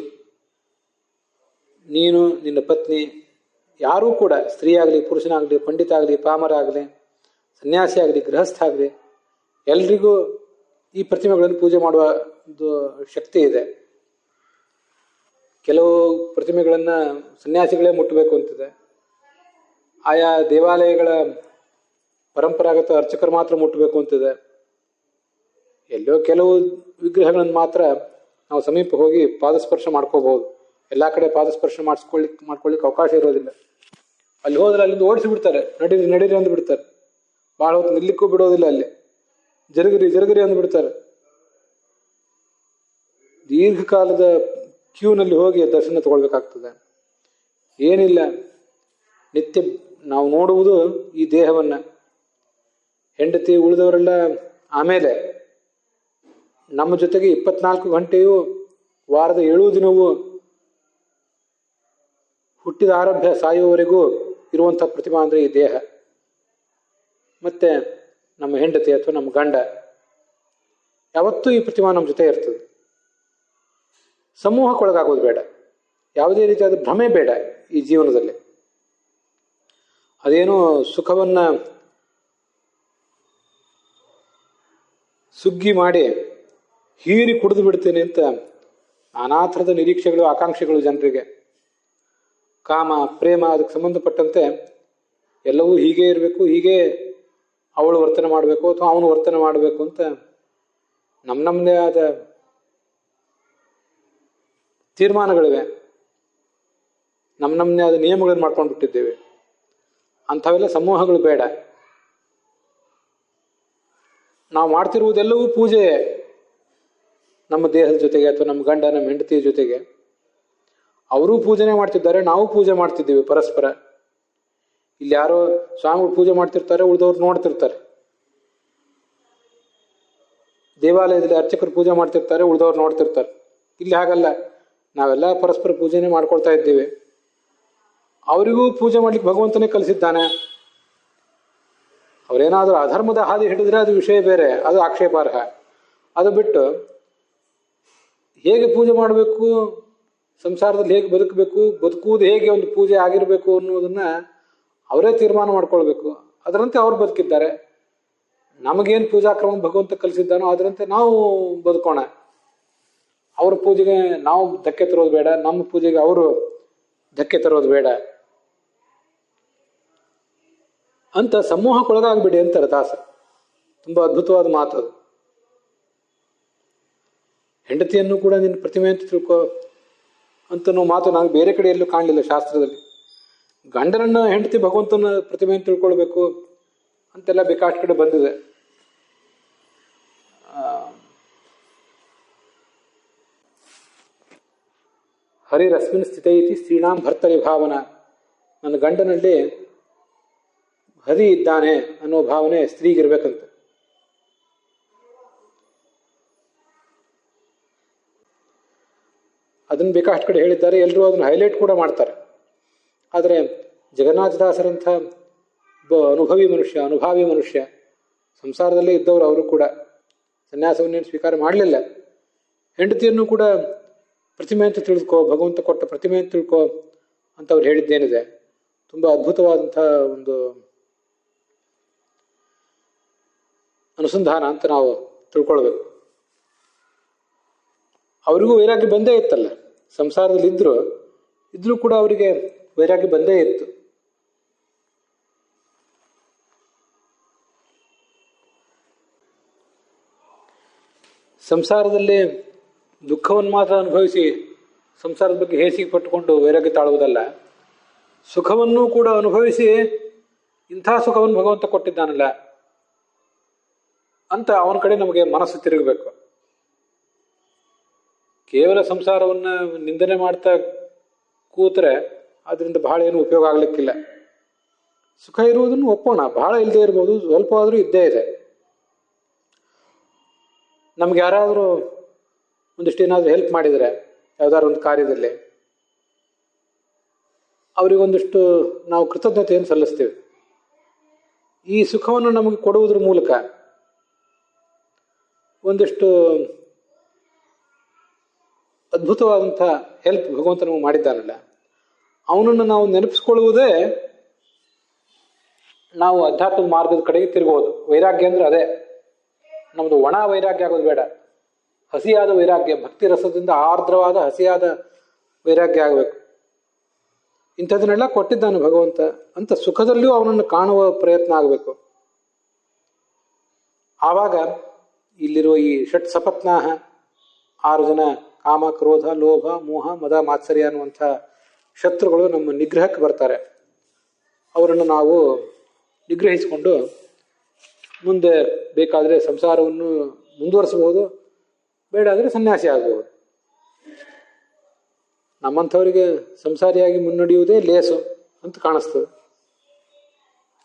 ನೀನು, ನಿನ್ನ ಪತ್ನಿ, ಯಾರೂ ಕೂಡ, ಸ್ತ್ರೀ ಆಗಲಿ, ಪುರುಷನಾಗಲಿ, ಪಂಡಿತ ಆಗಲಿ, ಪಾಮರ ಆಗಲಿ, ಸನ್ಯಾಸಿ ಆಗಲಿ, ಗೃಹಸ್ಥ ಆಗಲಿ, ಎಲ್ರಿಗೂ ಈ ಪ್ರತಿಮೆಗಳನ್ನು ಪೂಜೆ ಮಾಡುವ ಒಂದು ಶಕ್ತಿ ಇದೆ. ಕೆಲವು ಪ್ರತಿಮೆಗಳನ್ನು ಸನ್ಯಾಸಿಗಳೇ ಮುಟ್ಟಬೇಕು ಅಂತಿದೆ. ಆಯಾ ದೇವಾಲಯಗಳ ಪರಂಪರಾಗತ ಅರ್ಚಕರು ಮಾತ್ರ ಮುಟ್ಟಬೇಕು ಅಂತಿದೆ. ಎಲ್ಲೋ ಕೆಲವು ವಿಗ್ರಹಗಳನ್ನು ಮಾತ್ರ ನಾವು ಸಮೀಪ ಹೋಗಿ ಪಾದಸ್ಪರ್ಶ ಮಾಡ್ಕೋಬಹುದು. ಎಲ್ಲ ಕಡೆ ಪಾದಸ್ಪರ್ಶ ಮಾಡ್ಕೊಳ್ಳಿಕ್ಕೆ ಅವಕಾಶ ಇರೋದಿಲ್ಲ. ಅಲ್ಲಿ ಹೋದ್ರೆ ಅಲ್ಲಿಂದ ಓಡಿಸಿ ಬಿಡ್ತಾರೆ, ನಡೀರಿ ನಡೀರಿ ಅಂದು ಬಿಡ್ತಾರೆ. ಭಾಳ ಹೊತ್ತು ನಿಲ್ಲಿಕ್ಕೂ ಬಿಡೋದಿಲ್ಲ. ಅಲ್ಲಿ ಜರುಗಿರಿ ಅಂದು ಬಿಡ್ತಾರೆ. ದೀರ್ಘಕಾಲದ ಕ್ಯೂನಲ್ಲಿ ಹೋಗಿ ದರ್ಶನ ತಗೊಳ್ಬೇಕಾಗ್ತದೆ. ಏನಿಲ್ಲ, ನಿತ್ಯ ನಾವು ನೋಡುವುದು ಈ ದೇಹವನ್ನು. ಹೆಂಡತಿ ಉಳಿದವರೆಲ್ಲ ಆಮೇಲೆ. ನಮ್ಮ ಜೊತೆಗೆ 24 ಗಂಟೆಯೂ, ವಾರದ 7 ದಿನವೂ, ಹುಟ್ಟಿದ ಆರಭ್ಯ ಸಾಯುವವರೆಗೂ ಇರುವಂಥ ಪ್ರತಿಮಾ ಅಂದರೆ ಈ ದೇಹ. ಮತ್ತೆ ನಮ್ಮ ಹೆಂಡತಿ ಅಥವಾ ನಮ್ಮ ಗಂಡ, ಯಾವತ್ತೂ ಈ ಪ್ರತಿಮಾ ನಮ್ಮ ಜೊತೆ ಇರ್ತದೆ. ಸಮೂಹಕ್ಕೊಳಗಾಗೋದು ಬೇಡ, ಯಾವುದೇ ರೀತಿಯಾದ ಭ್ರಮೆ ಬೇಡ ಈ ಜೀವನದಲ್ಲಿ. ಅದೇನೋ ಸುಖವನ್ನು ಸುಗ್ಗಿ ಮಾಡಿ ಹೀರಿ ಕುಡಿದು ಬಿಡ್ತೇನೆ ಅಂತ ನಾನಾ ಥರದ ನಿರೀಕ್ಷೆಗಳು, ಆಕಾಂಕ್ಷೆಗಳು ಜನರಿಗೆ. ಕಾಮ, ಪ್ರೇಮ, ಅದಕ್ಕೆ ಸಂಬಂಧಪಟ್ಟಂತೆ ಎಲ್ಲವೂ ಹೀಗೇ ಇರಬೇಕು, ಹೀಗೇ ಅವಳು ವರ್ತನೆ ಮಾಡಬೇಕು ಅಥವಾ ಅವನು ವರ್ತನೆ ಮಾಡಬೇಕು ಅಂತ ನಮ್ಮದೇ ಆದ ತೀರ್ಮಾನಗಳಿವೆ, ನಮ್ಮದೇ ಆದ ನಿಯಮಗಳನ್ನು ಮಾಡ್ಕೊಂಡು ಬಿಟ್ಟಿದ್ದೇವೆ. ಅಂಥವೆಲ್ಲ ಸಮೂಹಗಳು ಬೇಡ. ನಾವು ಮಾಡ್ತಿರುವುದೆಲ್ಲವೂ ಪೂಜೆ. ನಮ್ಮ ದೇಹದ ಜೊತೆಗೆ ಅಥವಾ ನಮ್ಮ ಗಂಡ, ನಮ್ಮ ಹೆಂಡತಿಯ ಜೊತೆಗೆ ಅವರೂ ಪೂಜೆನೇ ಮಾಡ್ತಿದ್ದಾರೆ, ನಾವು ಪೂಜೆ ಮಾಡ್ತಿದ್ದೀವಿ ಪರಸ್ಪರ. ಇಲ್ಲಿ ಯಾರೋ ಸ್ವಾಮಿಗಳು ಪೂಜೆ ಮಾಡ್ತಿರ್ತಾರೆ, ಉಳಿದವ್ರು ನೋಡ್ತಿರ್ತಾರೆ. ದೇವಾಲಯದಲ್ಲಿ ಅರ್ಚಕರು ಪೂಜೆ ಮಾಡ್ತಿರ್ತಾರೆ, ಉಳಿದವ್ರು ನೋಡ್ತಿರ್ತಾರೆ. ಇಲ್ಲಿ ಹಾಗಲ್ಲ, ನಾವೆಲ್ಲ ಪರಸ್ಪರ ಪೂಜೆನೇ ಮಾಡ್ಕೊಳ್ತಾ ಇದ್ದೀವಿ. ಅವರಿಗೂ ಪೂಜೆ ಮಾಡ್ಲಿಕ್ಕೆ ಭಗವಂತನೇ ಕಲಿಸಿದ್ದಾನೆ. ಅವರೇನಾದರೂ ಅಧರ್ಮದ ಹಾದಿ ಹಿಡಿದ್ರೆ ಅದು ವಿಷಯ ಬೇರೆ, ಅದು ಆಕ್ಷೇಪಾರ್ಹ. ಅದು ಬಿಟ್ಟು ಹೇಗೆ ಪೂಜೆ ಮಾಡಬೇಕು, ಸಂಸಾರದಲ್ಲಿ ಹೇಗೆ ಬದುಕಬೇಕು, ಬದುಕುವುದು ಹೇಗೆ ಒಂದು ಪೂಜೆ ಆಗಿರಬೇಕು ಅನ್ನೋದನ್ನ ಅವರೇ ತೀರ್ಮಾನ ಮಾಡ್ಕೊಳ್ಬೇಕು. ಅದರಂತೆ ಅವ್ರು ಬದುಕಿದ್ದಾರೆ. ನಮಗೇನು ಪೂಜಾಕ್ರಮ ಭಗವಂತ ಕಲಿಸಿದ್ದಾನೋ ಅದರಂತೆ ನಾವು ಬದುಕೋಣ. ಅವ್ರ ಪೂಜೆಗೆ ನಾವು ಧಕ್ಕೆ ತರೋದು ಬೇಡ, ನಮ್ಮ ಪೂಜೆಗೆ ಅವರು ಧಕ್ಕೆ ತರೋದು ಬೇಡ ಅಂತ ಸಮೂಹಕ್ಕೊಳಗಾಗ್ಬಿಡಿ ಅಂತಾರೆ ದಾಸ. ತುಂಬ ಅದ್ಭುತವಾದ ಮಾತು ಅದು. ಹೆಂಡತಿಯನ್ನು ಕೂಡ ನಿನ್ನ ಪ್ರತಿಮೆ ಅಂತ ತಿಳ್ಕೊ ಅಂತನೋ ಮಾತು ನಾನು ಬೇರೆ ಕಡೆ ಎಲ್ಲೂ ಕಾಣಲಿಲ್ಲ ಶಾಸ್ತ್ರದಲ್ಲಿ. ಗಂಡನನ್ನ ಹೆಂಡತಿ ಭಗವಂತನ ಪ್ರತಿಮೆ ಅಂತ ತಿಳ್ಕೊಳ್ಬೇಕು ಅಂತೆಲ್ಲ ಬೇಕಾಷ್ಟು ಕಡೆ ಬಂದಿದೆ. ಹರಿರಸ್ಮಿನ್ ಸ್ಥಿತ ಇತಿ ಸ್ತ್ರೀಣಾಂ ಭರ್ತರಿ ಭಾವನಾ. ನನ್ನ ಗಂಡನಲ್ಲಿ ಹರಿ ಇದ್ದಾನೆ ಅನ್ನೋ ಭಾವನೆ ಸ್ತ್ರೀಗಿರ್ಬೇಕಂತ. ಅದನ್ನು ಬೇಕಾಷ್ಟು ಕಡೆ ಹೇಳಿದ್ದಾರೆ, ಎಲ್ಲರೂ ಅದನ್ನು ಹೈಲೈಟ್ ಕೂಡ ಮಾಡ್ತಾರೆ. ಆದರೆ ಜಗನ್ನಾಥದಾಸರಂಥ ಅನುಭವಿ ಮನುಷ್ಯ ಸಂಸಾರದಲ್ಲೇ ಇದ್ದವರು, ಅವರು ಕೂಡ ಸನ್ಯಾಸವನ್ನೇನು ಸ್ವೀಕಾರ ಮಾಡಲಿಲ್ಲ. ಹೆಂಡತಿಯನ್ನು ಕೂಡ ಪ್ರತಿಮೆ ಅಂತ ತಿಳ್ಕೊ, ಭಗವಂತ ಕೊಟ್ಟ ಪ್ರತಿಮೆ ಅಂತ ತಿಳ್ಕೊ ಅಂತ ಅವ್ರು ಹೇಳಿದ್ದೇನಿದೆ ತುಂಬ ಅದ್ಭುತವಾದಂಥ ಒಂದು ಅನುಸಂಧಾನ ಅಂತ ನಾವು ತಿಳ್ಕೊಳ್ಬೇಕು. ಅವರಿಗೂ ವೈರಾಗ್ಯ ಬಂದೇ ಇತ್ತಲ್ಲ, ಸಂಸಾರದಲ್ಲಿ ಇದ್ರೂ ಕೂಡ ಅವರಿಗೆ ವೈರಾಗ್ಯ ಬಂದೇ ಇತ್ತು. ಸಂಸಾರದಲ್ಲಿ ದುಃಖವನ್ನು ಮಾತ್ರ ಅನುಭವಿಸಿ ಸಂಸಾರದ ಬಗ್ಗೆ ಹೇಸಿಗೆ ಪಟ್ಟುಕೊಂಡು ವೈರಾಗ್ಯ ತಾಳುವುದಲ್ಲ, ಸುಖವನ್ನೂ ಕೂಡ ಅನುಭವಿಸಿ ಇಂಥ ಸುಖವನ್ನು ಭಗವಂತ ಕೊಟ್ಟಿದ್ದಾನಲ್ಲ ಅಂತ ಅವನ ಕಡೆ ನಮಗೆ ಮನಸ್ಸು ತಿರುಗಬೇಕು. ಕೇವಲ ಸಂಸಾರವನ್ನು ನಿಂದನೆ ಮಾಡ್ತಾ ಕೂತ್ರೆ ಅದರಿಂದ ಬಹಳ ಏನು ಉಪಯೋಗ ಆಗ್ಲಿಕ್ಕಿಲ್ಲ. ಸುಖ ಇರುವುದನ್ನು ಒಪ್ಪೋಣ, ಬಹಳ ಇಲ್ಲದೆ ಇರ್ಬೋದು, ಸ್ವಲ್ಪ ಆದರೂ ಇದ್ದೇ ಇದೆ. ನಮ್ಗೆ ಯಾರಾದರೂ ಒಂದಿಷ್ಟು ಏನಾದರೂ ಹೆಲ್ಪ್ ಮಾಡಿದರೆ ಯಾವ್ದಾದ್ರು ಒಂದು ಕಾರ್ಯದಲ್ಲಿ ಅವರಿಗೊಂದಿಷ್ಟು ನಾವು ಕೃತಜ್ಞತೆಯನ್ನು ಸಲ್ಲಿಸ್ತೇವೆ. ಈ ಸುಖವನ್ನು ನಮಗೆ ಕೊಡುವುದರ ಮೂಲಕ ಒಂದಿಷ್ಟು ಅದ್ಭುತವಾದಂಥ ಹೆಲ್ಪ್ ಭಗವಂತ ನಮಗೆ ಮಾಡಿದ್ದಾನಲ್ಲ, ಅವನನ್ನು ನಾವು ನೆನಪಿಸ್ಕೊಳ್ಳುವುದೇ ನಾವು ಅಧ್ಯಾತ್ಮದ ಮಾರ್ಗದ ಕಡೆಗೆ ತಿರುಗೋದು. ವೈರಾಗ್ಯ ಅಂದ್ರೆ ಅದೇ. ನಮ್ಮದು ಒಣ ವೈರಾಗ್ಯ ಆಗೋದು ಬೇಡ, ಹಸಿಯಾದ ವೈರಾಗ್ಯ, ಭಕ್ತಿ ರಸದಿಂದ ಆರ್ದ್ರವಾದ ಹಸಿಯಾದ ವೈರಾಗ್ಯ ಆಗಬೇಕು. ಇಂಥದನ್ನೆಲ್ಲ ಕೊಟ್ಟಿದ್ದಾನೆ ಭಗವಂತ ಅಂತ ಸುಖದಲ್ಲಿಯೂ ಅವನನ್ನು ಕಾಣುವ ಪ್ರಯತ್ನ ಆಗಬೇಕು. ಆವಾಗ ಇಲ್ಲಿರುವ ಈ ಷಟ್ ಸಪತ್ನಾಹ 6 ಜನ ಕಾಮ, ಕ್ರೋಧ, ಲೋಭ, ಮೋಹ, ಮದ, ಮಾತ್ಸರ್ಯ ಅನ್ನುವಂಥ ಶತ್ರುಗಳು ನಮ್ಮ ನಿಗ್ರಹಕ್ಕೆ ಬರ್ತಾರೆ. ಅವರನ್ನು ನಾವು ನಿಗ್ರಹಿಸಿಕೊಂಡು ಮುಂದೆ ಬೇಕಾದರೆ ಸಂಸಾರವನ್ನು ಮುಂದುವರಿಸಬಹುದು, ಬೇಡ ಅಂದರೆ ಸನ್ಯಾಸಿ ಆಗಬಹುದು. ನಮ್ಮಂಥವರಿಗೆ ಸಂಸಾರಿಯಾಗಿ ಮುನ್ನಡೆಯುವುದೇ ಲೇಸು ಅಂತ ಕಾಣಿಸ್ತದೆ.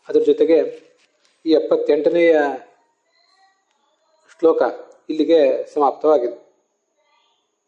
ಅದ್ರ ಜೊತೆಗೆ ಈ 78ನೇ ಶ್ಲೋಕ ಇಲ್ಲಿಗೆ ಸಮಾಪ್ತವಾಗಿದೆ.